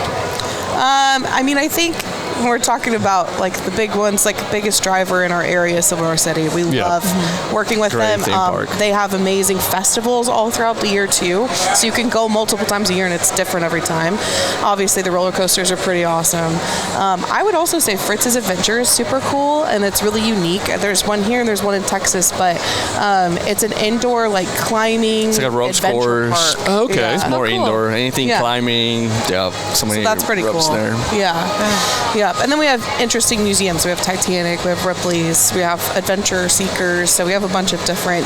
I mean, I think when we're talking about like the big ones, like the biggest driver in our area, Silver City, we love working with them. They have amazing festivals all throughout the year too, so you can go multiple times a year and it's different every time. Obviously the roller coasters are pretty awesome. I would also say Fritz's Adventure is super cool and it's really unique. There's one here and there's one in Texas, but it's an indoor like climbing. It's like a ropes course. Oh, okay. It's more indoor. Anything climbing. So that's pretty cool. There. Yeah. And then we have interesting museums. We have Titanic, we have Ripley's, we have Adventure Seekers. So we have a bunch of different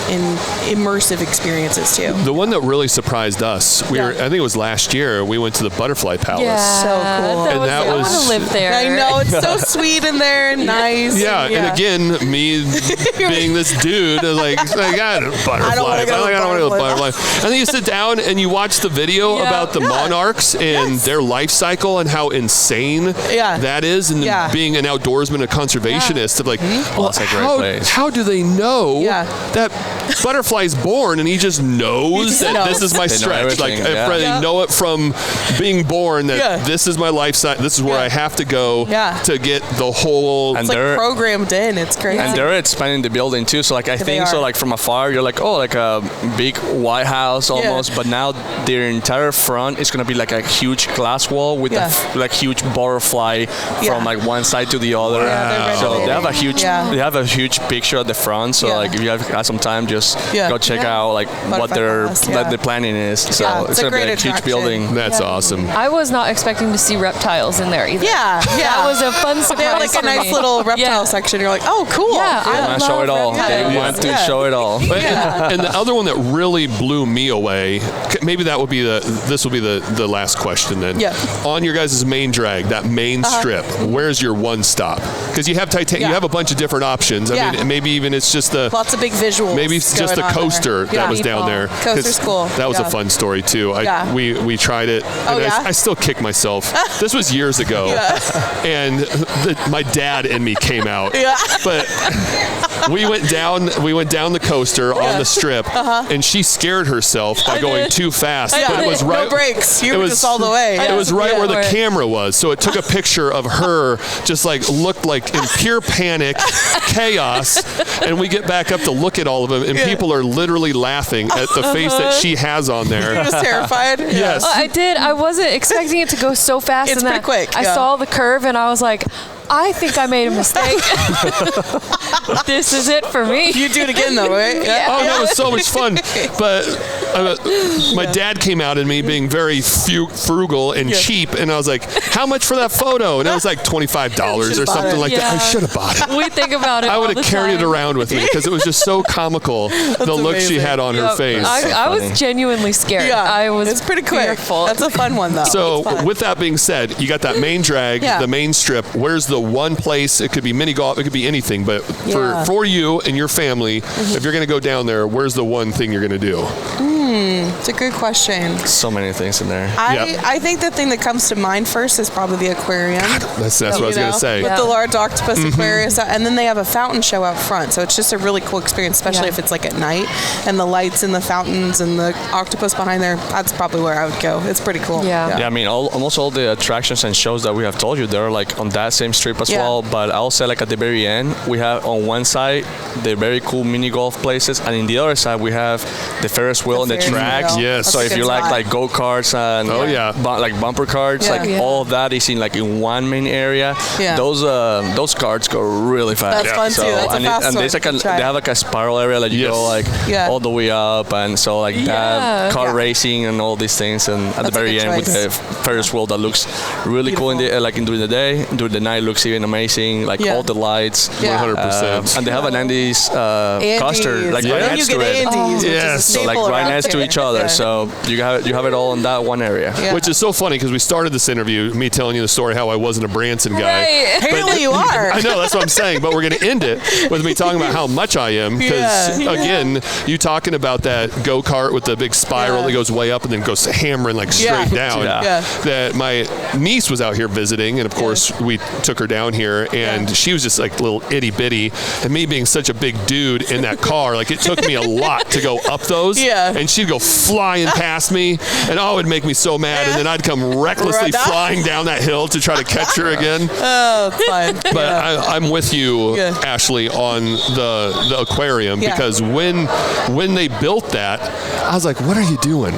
immersive experiences too. The one that really surprised us, I think it was last year, we went to the Butterfly Palace. Yeah, so cool. And that was, I want to live there. I know, it's so sweet in there and nice. Yeah, and again, me being this dude, like I got a butterfly. I don't want to go to the butterfly. And then you sit down and you watch the video about the monarchs and their life cycle and how insane that is, and being an outdoorsman, a conservationist, of like, well, that's a great place. How do they know that butterfly's born and he just knows that this is my stretch? Like, they know it from being born that this is my life site. This is where I have to go to get the whole. And it's like programmed in. It's crazy. And they're expanding the building too. So like I think so like from afar you're like, oh, like a big White House almost. But now their entire front is gonna be like a huge glass wall with a like huge butterfly from like one side to the other. So they have a huge picture at the front. So like if you have some time, just go check out like what their planning is. So it's gonna be a huge building. That's awesome. I was not expecting to see reptiles in there either. That was a fun surprise. They have like a nice little reptile section. You're like, oh, cool. I want to show it all. They want to show it all. And the other one that really blew me away, maybe this will be the last question then. On your guys' main drag, that main strip, where's your one stop? Because you have you have a bunch of different options. I mean, maybe even it's just lots of big visuals. Maybe it's just a coaster that was down there. Coaster's cool. That was a fun story too. We tried it, and I still kick myself. This was years ago, and my dad and me came out. But we went down the coaster on the strip, and she scared herself by going too fast. But it was right. No brakes. You were just all the way. It was right where the camera was, so it took a picture of her, just like looked like in pure panic, chaos. And we get back up to look at all of them, and people are literally laughing at the face that she has on there. You're just terrified. Yes, I did. I wasn't expecting it to go so fast. It's pretty quick. I saw the curve, and I was like, I think I made a mistake. This is it for me. You do it again, though, right? Oh, no, it was so much fun. But my dad came out at me being very frugal and cheap, and I was like, how much for that photo? And it was like $25 or something like that. I should have bought it. We think about it. I would have carried it around with me because it was just so comical, the look she had on her face. I was genuinely scared. It's pretty quick. Fearful. That's a fun one, though. So with that being said, you got that main drag, the main strip. Where's the one place? It could be mini golf, it could be anything, but for you and your family, if you're going to go down there, where's the one thing you're going to do? It's a good question. So many things in there. I think the thing that comes to mind first is probably the aquarium. That's what I was going to say. With the large octopus aquarius, and then they have a fountain show out front, so it's just a really cool experience, especially if it's like at night, and the lights and the fountains and the octopus behind there. That's probably where I would go. It's pretty cool. Yeah, I mean, almost all the attractions and shows that we have told you, they're like on that same strip as well, but I'll say like at the very end, we have on one side the very cool mini golf places, and in the other side we have the Ferris wheel and the tracks. Yes. So if you like go-karts and like bumper carts, all of that is in one main area. Those carts go really fast. That's fun too. That's a fast one. And they have like a spiral area that you go like all the way up, and so like that car racing and all these things, and at the very end with the Ferris wheel that looks really cool in the during the day. During the night looks even amazing, like all the lights. 100%. And they have an Andes coaster like right next to it. So like right next to each other. So you have it all in that one area. Which is so funny because we started this interview, me telling you the story how I wasn't a Branson guy. Apparently you are. I know, that's what I'm saying. But we're going to end it with me talking about how much I am. Because, again, you talking about that go-kart with the big spiral that goes way up and then goes hammering like straight down. That my niece was out here visiting, and of course we took her down here, and she was just like little itty-bitty. And me being such a big dude in that car, like it took me a lot to go up those. And she'd go flying past me, and it would make me so mad. And then I'd come recklessly flying down that hill to try to catch her again. Oh, it's fun. But I'm with you, Ashley, on the aquarium because when they built that, I was like, what are you doing?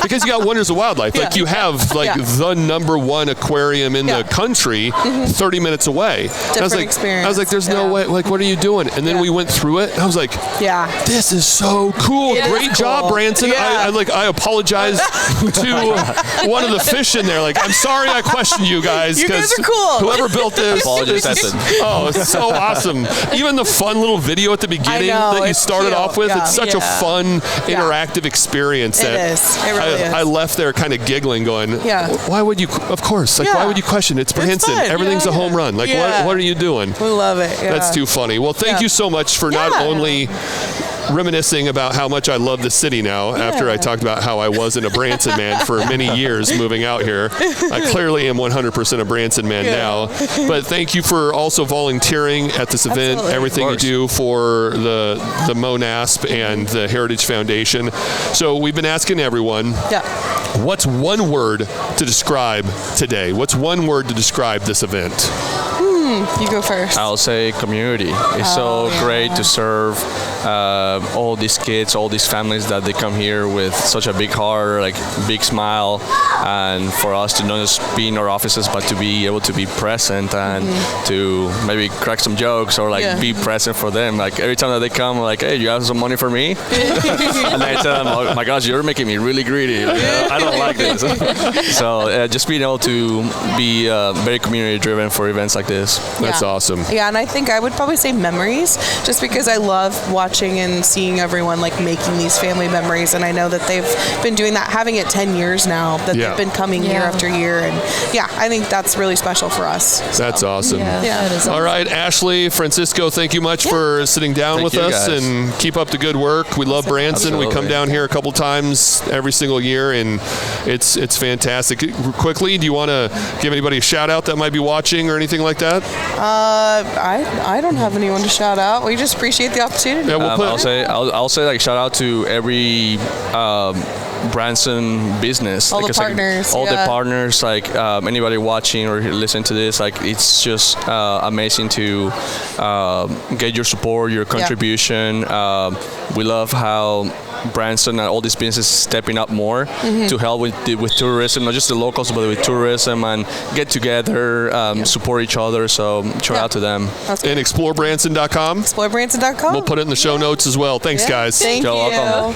Because you got Wonders of Wildlife. Like you have like the #1 aquarium in the country 30 minutes away. Different experience. I was like, there's no way, like what are you doing? And then we went through it and I was like, this is so cool. Great job, Branson. I apologize to one of the fish in there. Like, I'm sorry I questioned you guys. You guys are cool. Whoever built this. It's so awesome. Even the fun little video at the beginning that you started off with, it's such a fun, interactive experience. It is. It really is. I left there kind of giggling, going, why would you, of course, like, why would you question? It's Branson. Everything's a home run. Like, what are you doing? We love it. That's too funny. Well, thank you so much for not only reminiscing about how much I love the city now after I talked about how I wasn't a Branson man for many years moving out here. I clearly am 100% a Branson man now. But thank you for also volunteering at this event, everything you do for the MoNASP and the Heritage Foundation. So we've been asking everyone, what's one word to describe today? What's one word to describe this event? You go first. I'll say community. It's so great to serve all these kids, all these families that they come here with such a big heart, like big smile, and for us to not just be in our offices, but to be able to be present and to maybe crack some jokes or like be present for them. Like every time that they come, like, hey, you have some money for me? And I tell them, oh my gosh, you're making me really greedy. Like, I don't like this. So just being able to be very community driven for events like this. That's awesome. Yeah, and I think I would probably say memories, just because I love watching and seeing everyone like making these family memories, and I know that they've been doing that, having it 10 years now, that they've been coming year after year, and I think that's really special for us. So. That's awesome. That is awesome. All right, Ashley, Francisco, thank you much for sitting down with us, and keep up the good work. We love Branson. Absolutely. We come down here a couple times every single year, and it's fantastic. Quickly, do you want to give anybody a shout out that might be watching or anything like that? I don't have anyone to shout out. We just appreciate the opportunity. Yeah, I'll say like shout out to every Branson business, all the partners, all the partners, like anybody watching or listening to this, like it's just amazing to get your support, your contribution. We love how Branson and all these businesses stepping up more to help with tourism, not just the locals, but with tourism, and get together, support each other. So shout out to them. And explorebranson.com. Explorebranson.com. We'll put it in the show notes as well. Thanks, guys. Thank you. Welcome.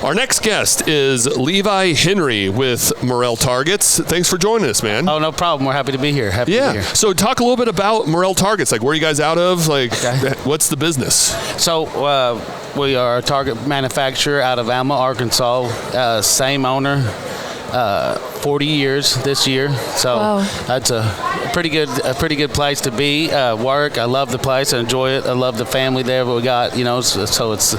Our next guest is Levi Henry with Morel Targets. Thanks for joining us, man. Oh, no problem. We're happy to be here. To be here. So talk a little bit about Morel Targets. Like, where are you guys out of? Like, what's the business? So we are a target manufacturer out of Alma, Arkansas. Same owner. 40 years this year, so that's a pretty good place to be. Work. I love the place. I enjoy it. I love the family there. But we got, so it's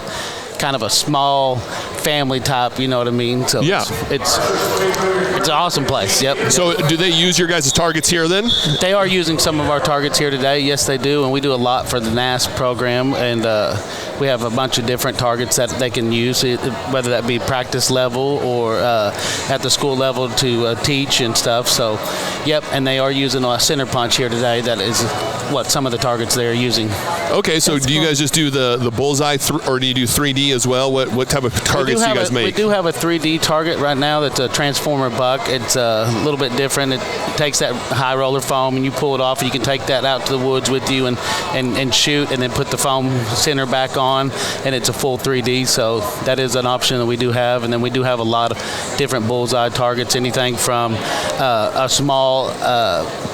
kind of a small family type, you know what I mean? So it's an awesome place. Yep. So do they use your guys' targets here then? They are using some of our targets here today. Yes, they do, and we do a lot for the NASP program, and we have a bunch of different targets that they can use, whether that be practice level or at the school level to teach and stuff. So, and they are using a center punch here today. That is what some of the targets they are using. Okay, so do you guys just do the bullseye, or do you do 3D as well? What type of targets do you guys make? We do have a 3D target right now that's a transformer buck. It's a little bit different. It takes that high roller foam and you pull it off, and you can take that out to the woods with you and shoot, and then put the foam center back on, and it's a full 3D. So that is an option that we do have. And then we do have a lot of different bullseye targets, anything from a small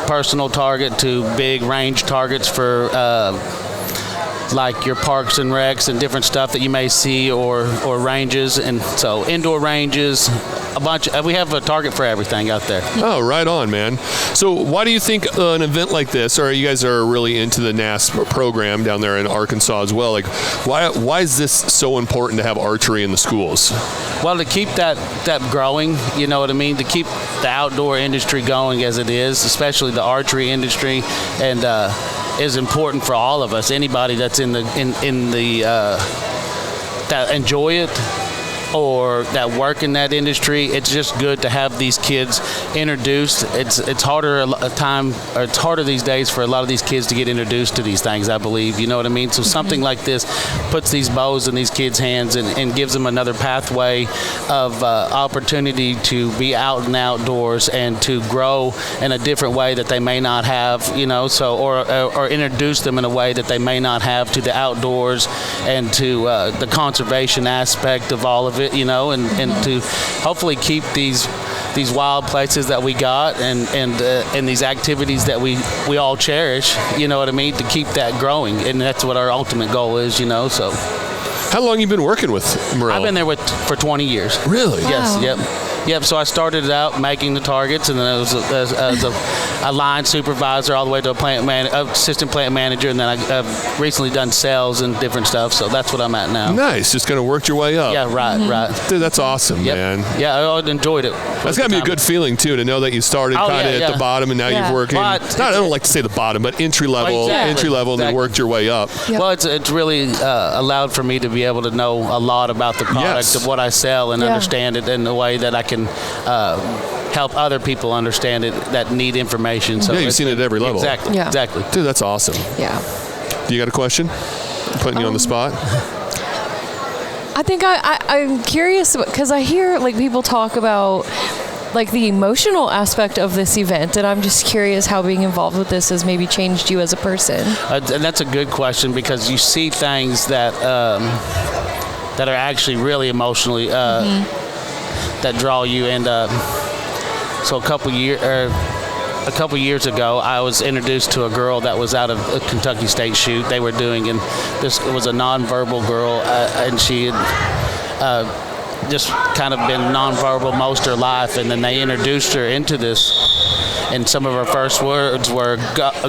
personal target to big range targets for like your parks and recs and different stuff that you may see, or ranges. And so indoor ranges, we have a target for everything out there. Oh, right on, man. So why do you think an event like this, or you guys are really into the NASP program down there in Arkansas as well, like why is this so important to have archery in the schools? Well, to keep that growing, you know what I mean, to keep the outdoor industry going as it is, especially the archery industry, and is important for all of us. Anybody that's in the that enjoy it or that work in that industry, it's just good to have these kids introduced. It's harder these days for a lot of these kids to get introduced to these things, I believe. You know what I mean? So something like this puts these bows in these kids' hands and gives them another pathway of opportunity to be out and outdoors and to grow in a different way that they may not have, so or introduce them in a way that they may not have to the outdoors and to the conservation aspect of all of it, and to hopefully keep these wild places that we got and these activities that we all cherish, you know what I mean, to keep that growing. And that's what our ultimate goal is, so. How long have you been working with Morel? I've been there for 20 years. Really? Yes, wow. yep. Yep. So I started out making the targets, and then I was as a line supervisor all the way to assistant plant manager, and then I've recently done sales and different stuff. So that's what I'm at now. Nice. Just kind of worked your way up. Yeah. Right. Dude, that's awesome, man. Yeah, I enjoyed it. That's got to be a good feeling too, to know that you started kind of at the bottom and now you've working. I don't like to say the bottom, but entry level, and then worked your way up. Well, it's really allowed for me to be able to know a lot about the product of what I sell and understand it in a way that I can help other people understand it that need information. So you've seen it at every level. Exactly. Dude, that's awesome. Yeah. Do you got a question? I'm putting you on the spot. I think I'm curious because I hear like people talk about like the emotional aspect of this event, and I'm just curious how being involved with this has maybe changed you as a person. And that's a good question, because you see things that that are actually really emotionally that draw you. And so a couple years ago, I was introduced to a girl that was out of a Kentucky State shoot they were doing, and this was a nonverbal girl, and she had just kind of been nonverbal most of her life, and then they introduced her into this, and some of her first words were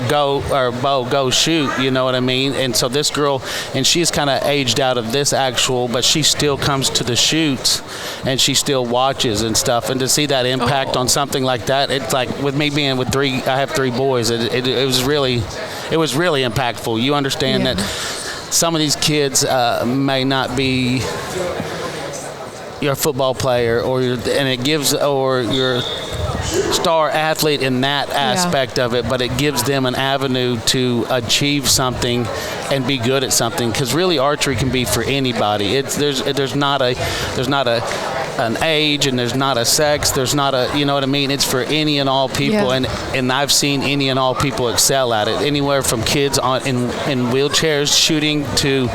go shoot, you know what I mean? And so this girl, and she's kind of aged out of this actual, but she still comes to the shoots and she still watches and stuff, and to see that impact on something like that, it's like, with me being with I have 3 boys, it was really impactful. You understand that some of these kids may not be your football player or your star athlete in that aspect of it, but it gives them an avenue to achieve something and be good at something, because really archery can be for anybody. There's not an age, and there's not a sex, there's not a, you know what I mean? It's for any and all people, and I've seen any and all people excel at it, anywhere from kids in wheelchairs shooting to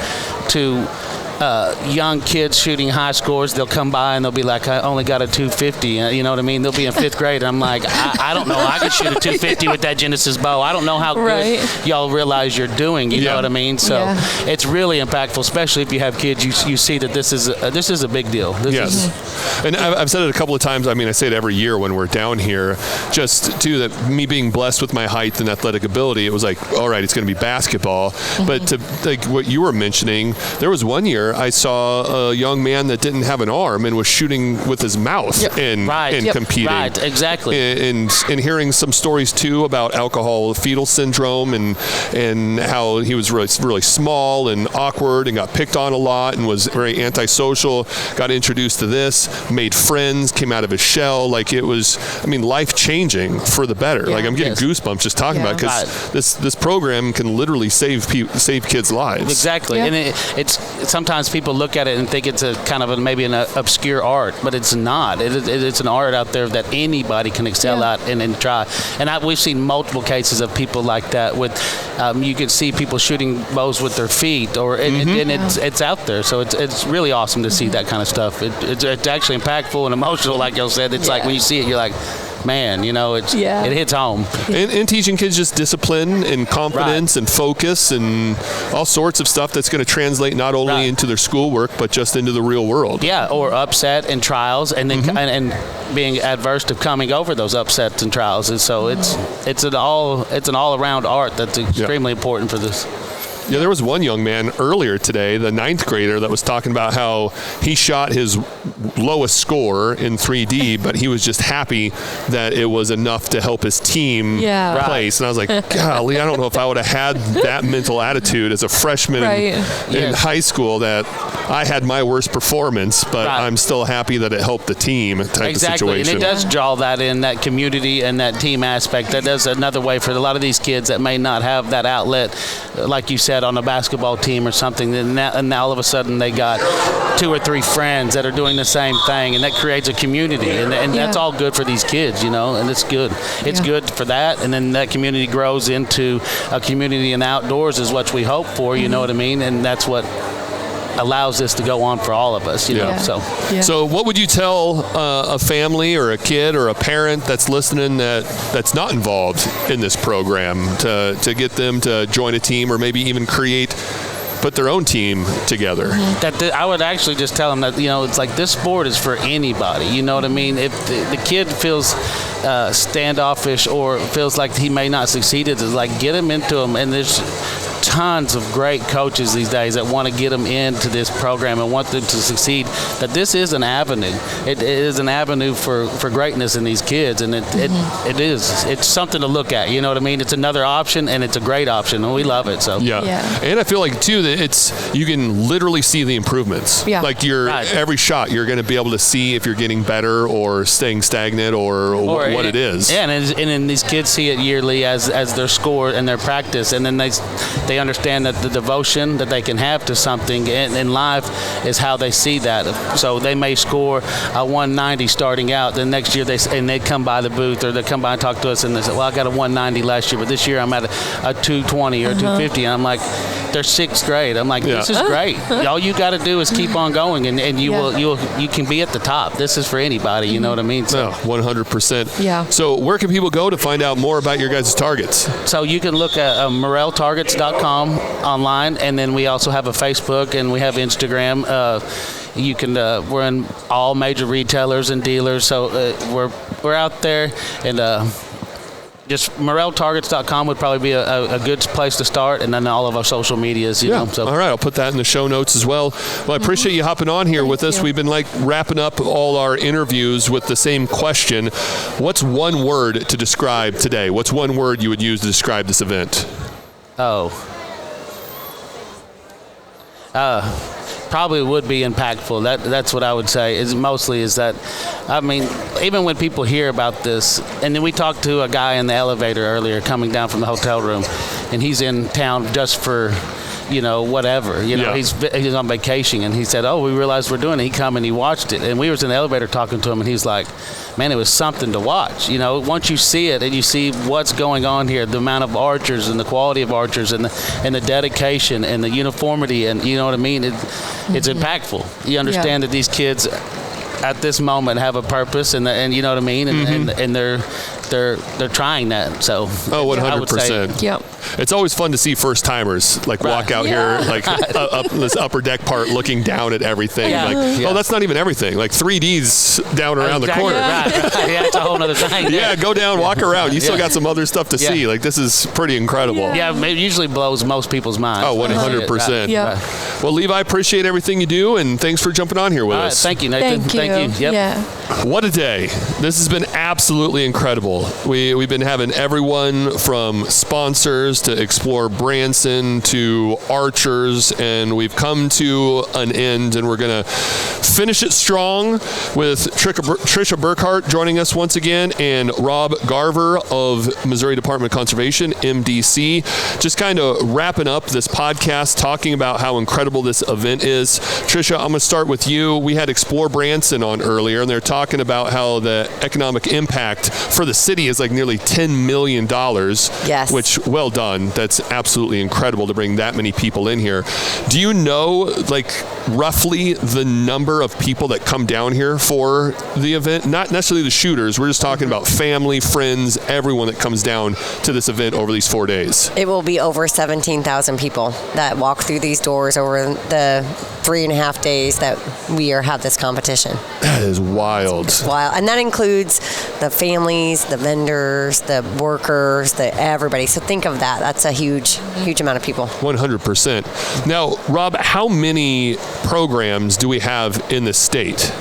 young kids shooting high scores. They'll come by and they'll be like, I only got a 250. You know what I mean? They'll be in 5th grade. And I'm like, I don't know. I could shoot a 250 with that Genesis bow. I don't know how good y'all realize you're doing. You know what I mean? So it's really impactful, especially if you have kids. You see that this is a big deal. And I've said it a couple of times. I mean, I say it every year when we're down here. Just too, that me being blessed with my height and athletic ability, it was like, all right, it's going to be basketball. But to like what you were mentioning, there was one year I saw a young man that didn't have an arm and was shooting with his mouth and competing. Right, exactly. And hearing some stories too about alcohol fetal syndrome and how he was really small and awkward and got picked on a lot and was very antisocial, got introduced to this, made friends, came out of his shell. Like, it was, I mean, life-changing for the better. Like, I'm getting goosebumps just talking about it, because this program can literally save kids' lives. Exactly. And it's sometimes people look at it and think it's a kind of maybe an obscure art, but it's not. It's an art out there that anybody can excel at and try. And we've seen multiple cases of people like that. With you can see people shooting bows with their feet, and it's out there. So it's really awesome to see that kind of stuff. It's actually impactful and emotional, like y'all said. It's like when you see it, you're like, man, you know, it hits home. And teaching kids just discipline and confidence and focus and all sorts of stuff that's going to translate not only into their schoolwork, but just into the real world. Yeah, or upset and trials, and then and being adverse to coming over those upsets and trials. And so it's an all-around art that's extremely important for this. Yeah, there was one young man earlier today, the 9th grader, that was talking about how he shot his lowest score in 3D, but he was just happy that it was enough to help his team place. And I was like, golly, I don't know if I would have had that mental attitude as a freshman in high school, that I had my worst performance, but I'm still happy that it helped the team type of situation. And it does draw that in, that community and that team aspect. That is another way for a lot of these kids that may not have that outlet, like you said, on a basketball team or something, and now all of a sudden they got 2 or 3 friends that are doing the same thing, and that creates a community, and that's all good for these kids, you know, and it's good. It's good for that, and then that community grows into a community in the outdoors is what we hope for, you know what I mean, and that's what allows this to go on for all of us, you know. So what would you tell a family or a kid or a parent that's listening that's not involved in this program to get them to join a team, or maybe even create put their own team together. I would actually just tell them that, it's like this sport is for anybody. You know what I mean? If the kid feels standoffish or feels like he may not succeed, it's like get him into them. And there's tons of great coaches these days that want to get them into this program and want them to succeed. That this is an avenue. It is an avenue for greatness in these kids, and it is. It's something to look at. You know what I mean? It's another option, and it's a great option, and we love it. So yeah. And I feel like too that you can literally see the improvements. Yeah. Like every shot, you're going to be able to see if you're getting better or staying stagnant or what it is. Yeah, and then these kids see it yearly as their score and their practice, and then they understand that the devotion that they can have to something in life is how they see that. So they may score a 190 starting out, then next year they come by the booth or they come by and talk to us and they say, well, I got a 190 last year, but this year I'm at a 220 or 250. And I'm like, they're sixth grade. I'm like, this is great. All you got to do is keep on going, and you can be at the top. This is for anybody. You know what I mean? So 100%. Yeah. So where can people go to find out more about your guys' targets? So you can look at moreltargets.com online, and then we also have a Facebook and we have Instagram. You can we're in all major retailers and dealers, so we're out there, and just moreltargets.com would probably be a good place to start, and then all of our social medias, you know. So. All right, I'll put that in the show notes as well. Well, I appreciate you hopping on here with us. We've been wrapping up all our interviews with the same question. What's one word to describe today? What's one word you would use to describe this event? Probably would be impactful. That's what I would say. Is that, I mean, even when people hear about this, and then we talked to a guy in the elevator earlier coming down from the hotel room, and he's in town just for, whatever. He's on vacation, and he said, "Oh, we realized we're doing it." He come and he watched it, and we was in the elevator talking to him, and he's like, "Man, it was something to watch." Once you see it and you see what's going on here, the amount of archers and the quality of archers and the dedication and the uniformity, and you know what I mean, it's impactful. You understand that these kids at this moment have a purpose, and you know what I mean, and they're trying that. So 100%. Yep. It's always fun to see first timers walk out here up this upper deck part looking down at everything. Oh, that's not even everything. Like 3D's down around the corner. Right. Yeah, it's a whole other thing. Yeah, go down, walk around. You still got some other stuff to see. Like, this is pretty incredible. Yeah, it usually blows most people's minds. Oh, 100%. Yeah. Well, Levi, I appreciate everything you do, and thanks for jumping on here with us. Thank you, Nathan. Thank you. Yep. Yeah. What a day. This has been absolutely incredible. We've been having everyone from sponsors to Explore Branson to archers, and we've come to an end, and we're going to finish it strong with Tricia Burkhardt joining us once again, and Rob Garver of Missouri Department of Conservation, MDC, just kind of wrapping up this podcast talking about how incredible this event is. Tricia, I'm going to start with you. We had Explore Branson on earlier, and they're talking about how the economic impact for the city is like nearly $10 million. Yes. Which, well done. That's absolutely incredible to bring that many people in here. Do you know, roughly the number of people that come down here for the event? Not necessarily the shooters. We're just talking about family, friends, everyone that comes down to this event over these 4 days. It will be over 17,000 people that walk through these doors over the 3.5 days that we have this competition. That is wild. It's wild. And that includes the families, the vendors, the workers, everybody. So think of that. That's a huge amount of people. 100%. Now, Rob, how many programs do we have in the state?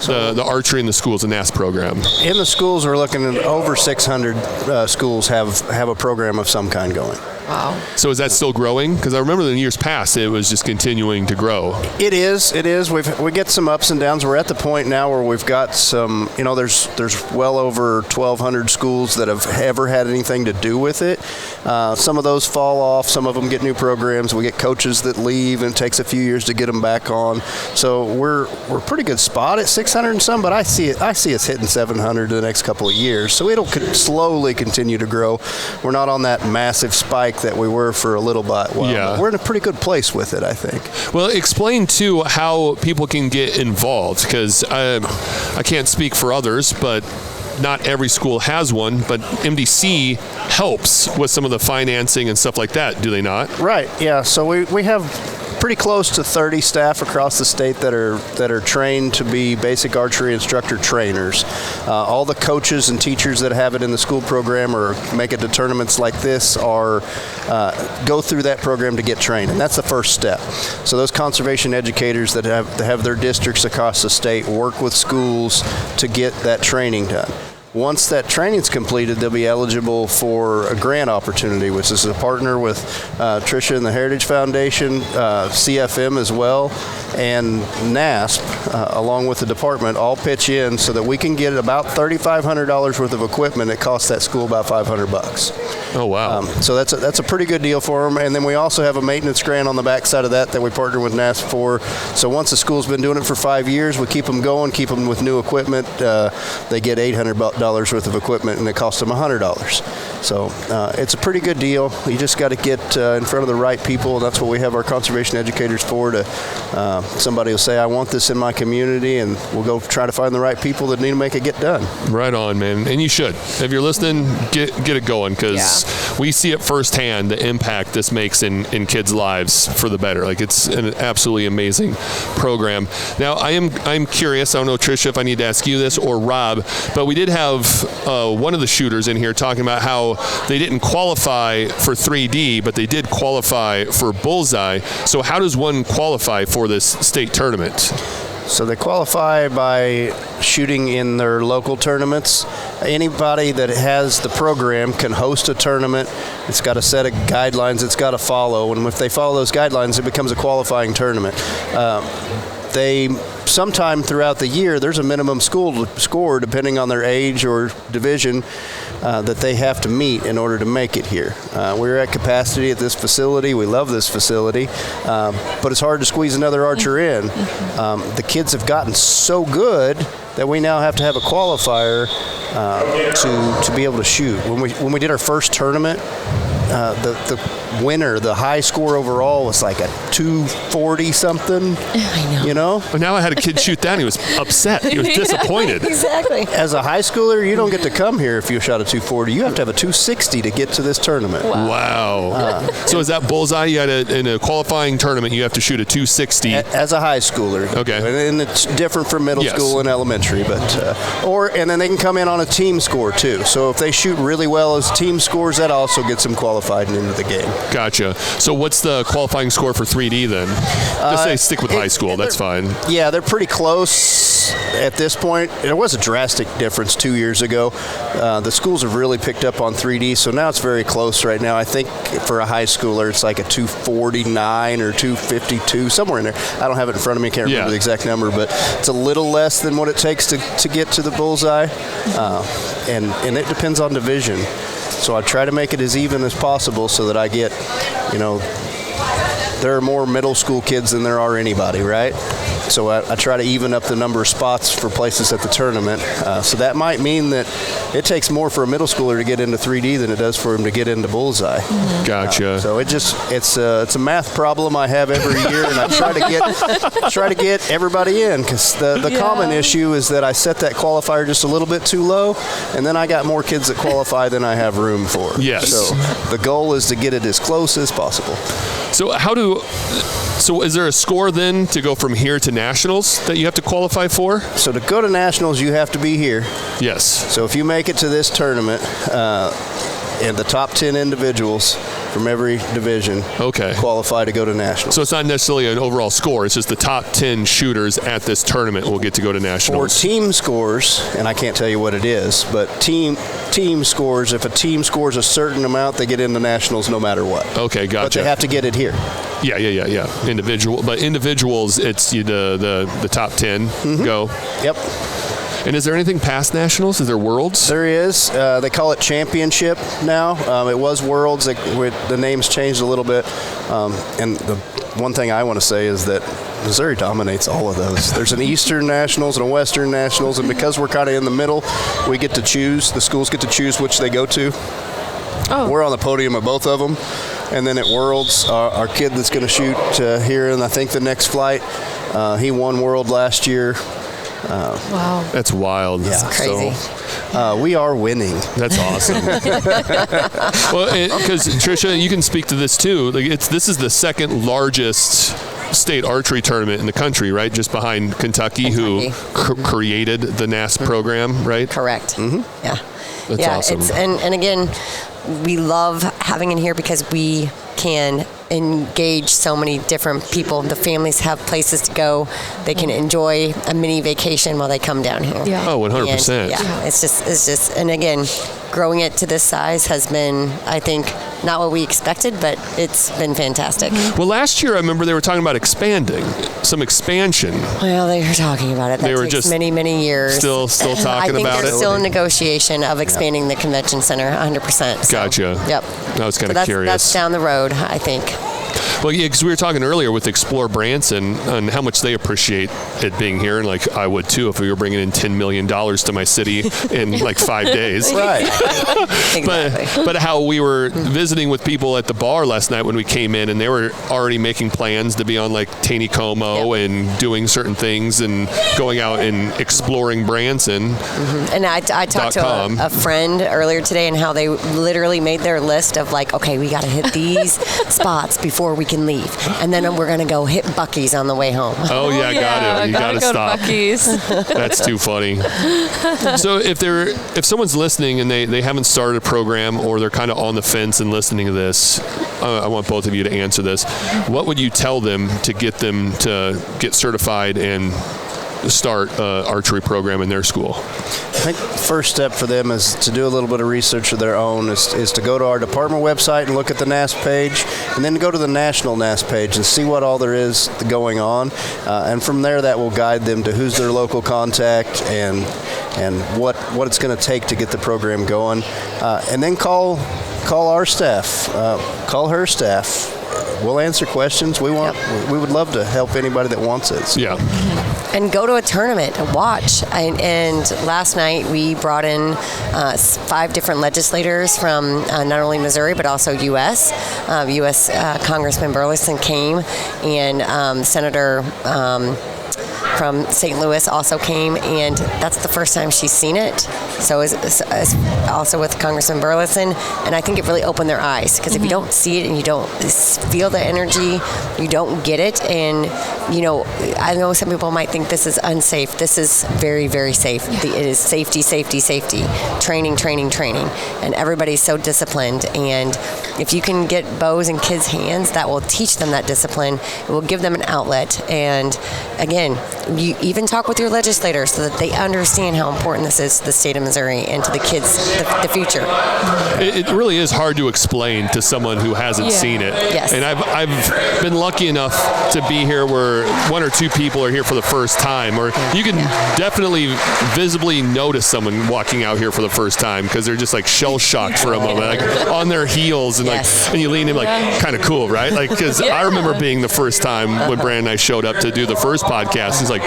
The archery in the schools, the NASP program. In the schools, we're looking at over 600 schools have a program of some kind going. Wow. So is that still growing? Because I remember in years past, it was just continuing to grow. It is. We get some ups and downs. We're at the point now where we've got some, there's well over 1,200 schools that have ever had anything to do with it. Some of those fall off. Some of them get new programs. We get coaches that leave, and it takes a few years to get them back on. So we're a pretty good spot at 600 and some, but I see us hitting 700 in the next couple of years. So it'll slowly continue to grow. We're not on that massive spike that we were for a little bit. Well, we're in a pretty good place with it, I think. Well, explain too how people can get involved, because I can't speak for others, but not every school has one, but MDC helps with some of the financing and stuff like that, do they not? Right, yeah. So we have pretty close to 30 staff across the state that are trained to be basic archery instructor trainers. All the coaches and teachers that have it in the school program or make it to tournaments like this are go through that program to get trained, and that's the first step. So those conservation educators that have their districts across the state work with schools to get that training done. Once that training's completed, they'll be eligible for a grant opportunity, which is a partner with Tricia and the Heritage Foundation, CFM as well, and MoNASP, along with the department, all pitch in so that we can get about $3,500 worth of equipment. It costs that school about $500. Oh, wow. So that's a pretty good deal for them. And then we also have a maintenance grant on the backside of that we partner with MoNASP for. So once the school's been doing it for 5 years, we keep them going, keep them with new equipment. They get $800 worth of equipment, and it costs them $100. So it's a pretty good deal. You just got to get in front of the right people, and that's what we have our conservation educators for. Somebody will say, I want this in my community, and we'll go try to find the right people that need to make it get done. Right on, man. And you should. If you're listening, get it going, because we see it firsthand, the impact this makes in kids' lives for the better. Like, it's an absolutely amazing program. Now, I'm curious. I don't know, Tricia, if I need to ask you this, or Rob, but we did have one of the shooters in here talking about how they didn't qualify for 3D, but they did qualify for bullseye. So how does one qualify for this state tournament? So they qualify by shooting in their local tournaments. Anybody that has the program can host a tournament. It's got a set of guidelines it's got to follow, and if they follow those guidelines, it becomes a qualifying tournament. Sometime throughout the year, there's a minimum score depending on their age or division that they have to meet in order to make it here. We're at capacity at this facility. We love this facility, but it's hard to squeeze another archer in. The kids have gotten so good that we now have to have a qualifier to be able to shoot. When we did our first tournament, the winner, the high score overall was like a 240 something. I know. You know? But now I had a kid shoot that and he was upset. He was disappointed. Exactly. As a high schooler, you don't get to come here if you shot a 240. You have to have a 260 to get to this tournament. Wow. So is that bullseye? You had in a qualifying tournament, you have to shoot a 260. As a high schooler. Okay. And it's different from middle school and elementary, but and then they can come in on a team score too. So if they shoot really well as team scores, that also gets them qualified and into the game. Gotcha. So what's the qualifying score for 3D then? Just say stick with high school. That's fine. Yeah, they're pretty close at this point. There was a drastic difference 2 years ago. The schools have really picked up on 3D, so now it's very close right now. I think for a high schooler, it's like a 249 or 252, somewhere in there. I don't have it in front of me. Can't remember the exact number, but it's a little less than what it takes to get to the bullseye, and it depends on division. So I try to make it as even as possible so that I get, there are more middle school kids than there are anybody, right? So I try to even up the number of spots for places at the tournament. So that might mean that it takes more for a middle schooler to get into 3D than it does for him to get into bullseye. Mm-hmm. Gotcha. So it's a math problem I have every year, and I try to get everybody in, because the common issue is that I set that qualifier just a little bit too low, and then I got more kids that qualify than I have room for. Yes. So the goal is to get it as close as possible. So is there a score then to go from here to nationals that you have to qualify for? So to go to nationals, you have to be here. Yes. So if you make it to this tournament, and the top 10 individuals from every division qualify to go to nationals. So it's not necessarily an overall score. It's just the top 10 shooters at this tournament will get to go to nationals. For team scores, and I can't tell you what it is, but team scores, if a team scores a certain amount, they get into nationals no matter what. Okay, gotcha. But they have to get it here. Yeah. Individuals, it's the top 10 go. Yep. And is there anything past nationals? Is there worlds? There is. They call it championship now. It was worlds. The name's changed a little bit. And the one thing I want to say is that Missouri dominates all of those. There's an Eastern Nationals and a Western Nationals, and because we're kind of in the middle, we get to choose. The schools get to choose which they go to. Oh. We're on the podium at both of them. And then at Worlds, our kid that's going to shoot here in, I think, the next flight, he won World last year. Wow. That's wild. Yeah, that's crazy. So, we are winning. That's awesome. Well, because Tricia, you can speak to this too. Like this is the second largest state archery tournament in the country, right? Just behind Kentucky. Who created the NASP program, right? Correct. Mm-hmm. Yeah. That's awesome. It's, and again, we love having it here because we can engage so many different people. The families have places to go. They can enjoy a mini vacation while they come down here. Yeah. Oh, 100%. And, yeah, it's just, and again, growing it to this size has been, I think, not what we expected, but it's been fantastic. Well, last year I remember they were talking about expanding, some expansion. Well, they were talking about it. That They were takes just many years. Still talking about I think it. they're still in negotiation of expanding the convention center 100%. So, Gotcha. Yep. I was kind of curious. That's down the road, I think. Well, yeah, because we were talking earlier with Explore Branson and how much they appreciate it being here, and like I would too if we were bringing in $10 million to my city in like 5 days. Right. Exactly. But how we were visiting with people at the bar last night when we came in, and they were already making plans to be on like Taney Como and doing certain things and going out and exploring Branson. Mm-hmm. And I talked to a friend earlier today and how they literally made their list of like, okay, we got to hit these spots before we can leave, and then we're going to go hit Buc-ee's on the way home. Oh yeah, got to. You got to stop. That's too funny. So if someone's listening and they haven't started a program or they're kind of on the fence and listening to this, I want both of you to answer this. What would you tell them to get get certified and start an archery program in their school? I think the first step for them is to do a little bit of research of their own, is to go to our department website and look at the NASP page, and then to go to the national NASP page and see what all there is going on. And from there, that will guide them to who's their local contact and what it's going to take to get the program going. And then call our staff, call her staff. We'll answer questions. We would love to help anybody that wants it. So. Yeah. And go to a tournament and watch. And last night we brought in 5 different legislators from not only Missouri but also U.S. Congressman Burleson came, and Senator from St. Louis also came, and that's the first time she's seen it. So is also with Congressman Burleson, and I think it really opened their eyes, because if you don't see it and you don't feel the energy, you don't get it. And I know some people might think this is unsafe. This is very, very safe. It is safety, training, and everybody's so disciplined. And if you can get bows in kids' hands, that will teach them that discipline. It will give them an outlet. And again, you even talk with your legislators so that they understand how important this is to the state of Missouri and to the kids, the future. It really is hard to explain to someone who hasn't seen it. Yes. And I've been lucky enough to be here where 1 or 2 people are here for the first time, or you can definitely visibly notice someone walking out here for the first time because they're just like shell shocked for a moment, like on their heels, and and you lean in like kind of cool, right? Like, because I remember being the first time when Brandon and I showed up to do the first podcast. He's like,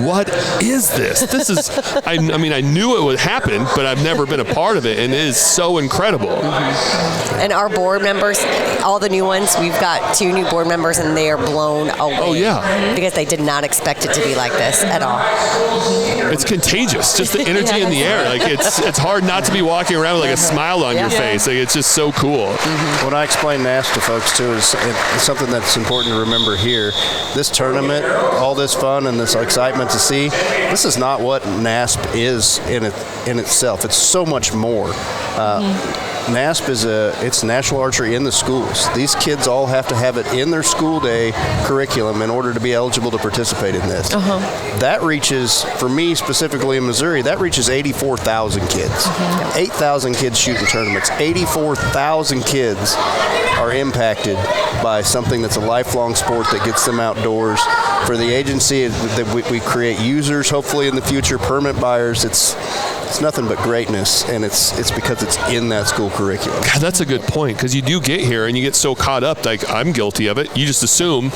what is this? This is, I mean, I knew it would happen, but I've never been a part of it, and it is so incredible. And our board members, all the new ones, we've got 2 new board members, and they are blown away. Oh, yeah. Because they did not expect it to be like this at all. It's contagious, just the energy in the air. Like, it's hard not to be walking around with like a smile on your face. Like, it's just so cool. What I explain NASP to folks too is something that's important to remember here. This tournament, all this fun and this excitement to see, this is not what NASP is in itself. It's so much more. NASP it's National Archery in the schools. These kids all have to have it in their school day curriculum in order to be eligible to participate in this. That reaches, for me specifically in Missouri, that reaches 84,000 kids. 8,000 kids shooting tournaments. 84,000 kids are impacted by something that's a lifelong sport that gets them outdoors. For the agency, that we create users, hopefully in the future, permit buyers. It's nothing but greatness, and it's because it's in that school curriculum. God, that's a good point, because you do get here and you get so caught up, like I'm guilty of it. You just assume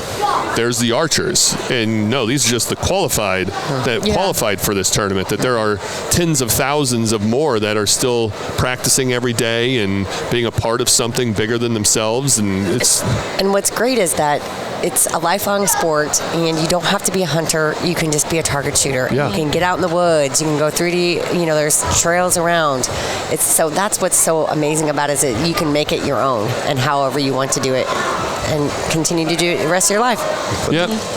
there's the archers, and no, these are just the qualified that qualified for this tournament, that there are tens of thousands of more that are still practicing every day and being a part of something bigger than themselves. And what's great is that it's a lifelong sport, and you don't have to be a hunter. You can just be a target shooter. Yeah. You can get out in the woods. You can go through there's There's trails around. That's what's so amazing about it, is that you can make it your own and however you want to do it, and continue to do it the rest of your life.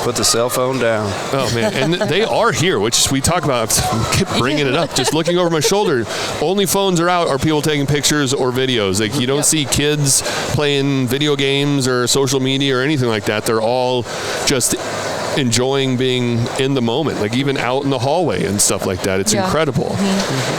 Put the cell phone down. Oh, man. And they are here, which we talk about. Keep bringing it up. Just looking over my shoulder. Only phones are out, are people taking pictures or videos. Like, you don't see kids playing video games or social media or anything like that. They're all just enjoying being in the moment, like even out in the hallway and stuff like that. It's incredible.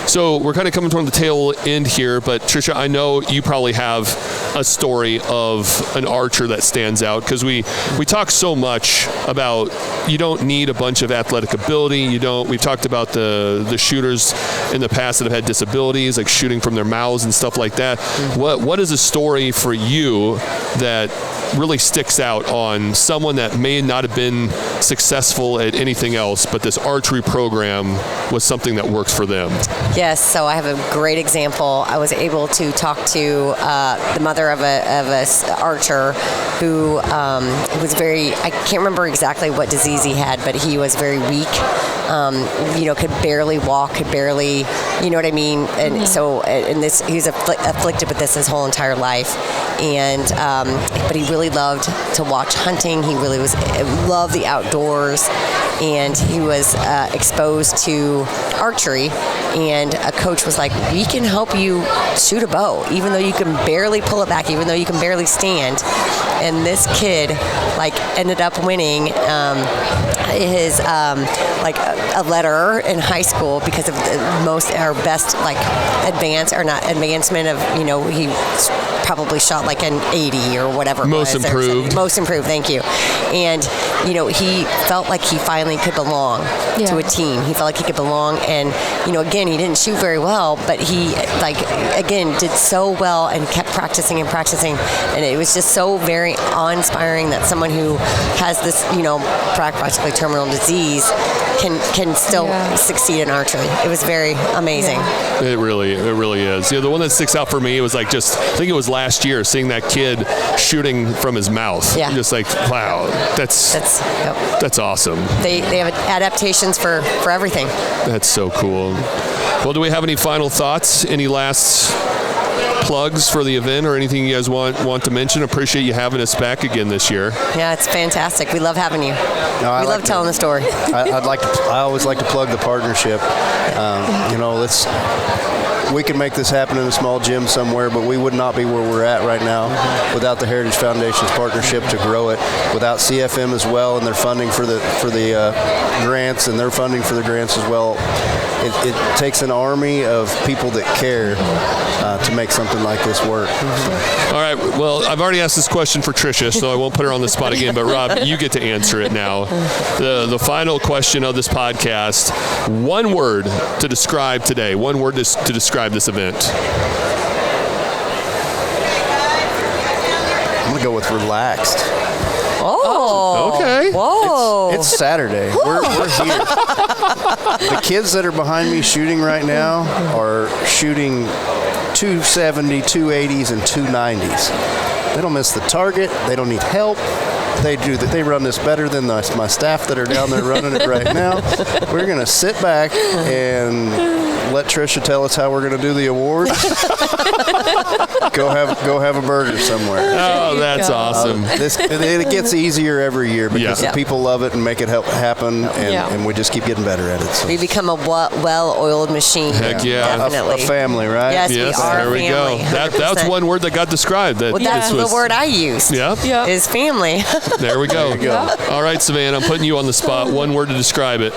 So we're kind of coming toward the tail end here, but Tricia, I know you probably have a story of an archer that stands out, because we talk so much about you don't need a bunch of athletic ability. We've talked about the shooters in the past that have had disabilities, like shooting from their mouths and stuff like that. What is a story for you that really sticks out on someone that may not have been successful at anything else, but this archery program was something that works for them? Yes, so I have a great example. I was able to talk to the mother of a archer who was I can't remember exactly what disease he had, but he was very weak. Could barely walk, could barely, you know what I mean? And he was afflicted with this his whole entire life. And but he really loved to watch hunting. He really loved the outdoors, and he was exposed to archery. And a coach was like, "We can help you shoot a bow, even though you can barely pull it back, even though you can barely stand." And this kid ended up winning his a letter in high school because of our best advancement of he probably shot like an 80 or whatever. Most improved. Most improved, thank you. And he felt like he finally could belong to a team. He felt like he could belong, and again, he didn't shoot very well, but he again did so well and kept practicing, and it was just so very awe-inspiring that someone who has this practically terminal disease can still succeed in archery. It was very amazing. It really is. The one that sticks out for me was I think it was last year, seeing that kid shooting from his mouth. Yeah. Just like, wow, that's awesome. They have adaptations for everything. That's so cool. Well, do we have any final thoughts? Any last plugs for the event or anything you guys want to mention? Appreciate you having us back again this year. Yeah, it's fantastic. We love having you. We love telling the story. I always like to plug the partnership. We can make this happen in a small gym somewhere, but we would not be where we're at right now without the Heritage Foundation's partnership to grow it, without CFM as well and their funding for the grants and their funding for the grants as well. It takes an army of people that care to make something like this work. All right. Well, I've already asked this question for Tricia, so I won't put her on the spot again. But Rob, you get to answer it now. The final question of this podcast: one word to describe today. One word to describe this event. I'm gonna go with relaxed. Oh. Okay. Whoa. It's Saturday. We're here. The kids that are behind me shooting right now are shooting 270, 280s, and 290s. They don't miss the target. They don't need help. They run this better than my staff that are down there running it right now. We're going to sit back and let Tricia tell us how we're going to do the awards. Go have a burger somewhere. Oh, that's awesome. It gets easier every year because the people love it and make it happen, and we just keep getting better at it. So. We become a well-oiled machine. Heck yeah. Definitely. A family, right? Yes, we are there we go. 100%. That's one word that got described. That's the word I used. Yep. Is family. There we go. All right, Savannah, I'm putting you on the spot. One word to describe it.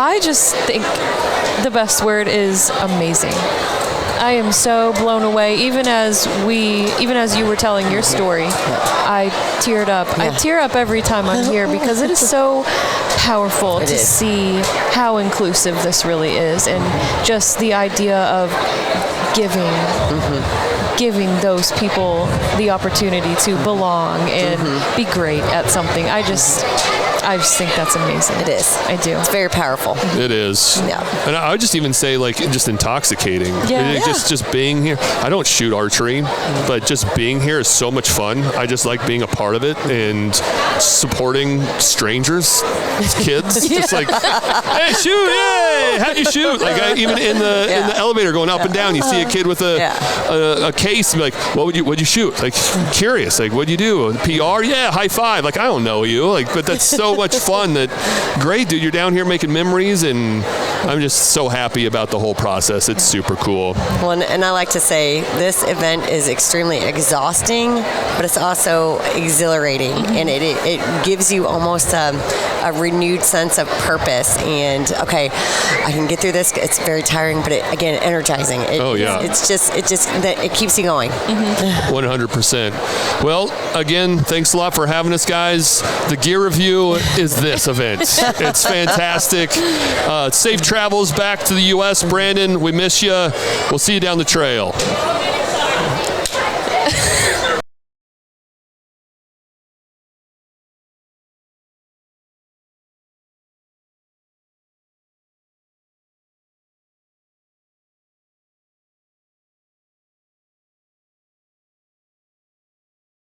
I just think the best word is amazing. I am so blown away. Even as you were telling your story, I teared up. I tear up every time I'm here because it is so powerful to see how inclusive this really is, and just the idea of giving those people the opportunity to belong and be great at something. I just think that's amazing. It is. I do. It's very powerful. It is. Yeah. And I would just even say, like, just intoxicating. Yeah. Just being here. I don't shoot archery, but just being here is so much fun. I just like being a part of it and supporting strangers, kids. Just like, hey, shoot, yay! How'd you shoot? Like, even in the elevator going up and down, you see a kid with a case, and be like, what'd you shoot? Like, curious. Like, what'd you do? PR? Yeah, high five. Like, I don't know you. Like, but that's so much fun. That great, dude. You're down here making memories, and I'm just so happy about the whole process. It's super cool. Well, and I like to say this event is extremely exhausting, but it's also exhilarating, and it gives you almost a renewed sense of purpose. And okay, I can get through this. It's very tiring, but again, energizing. It keeps you going. 100%. Well, again, thanks a lot for having us, guys. The gear review is this event. It's fantastic. Safe travels back to the U.S. Brandon, we miss you. We'll see you down the trail.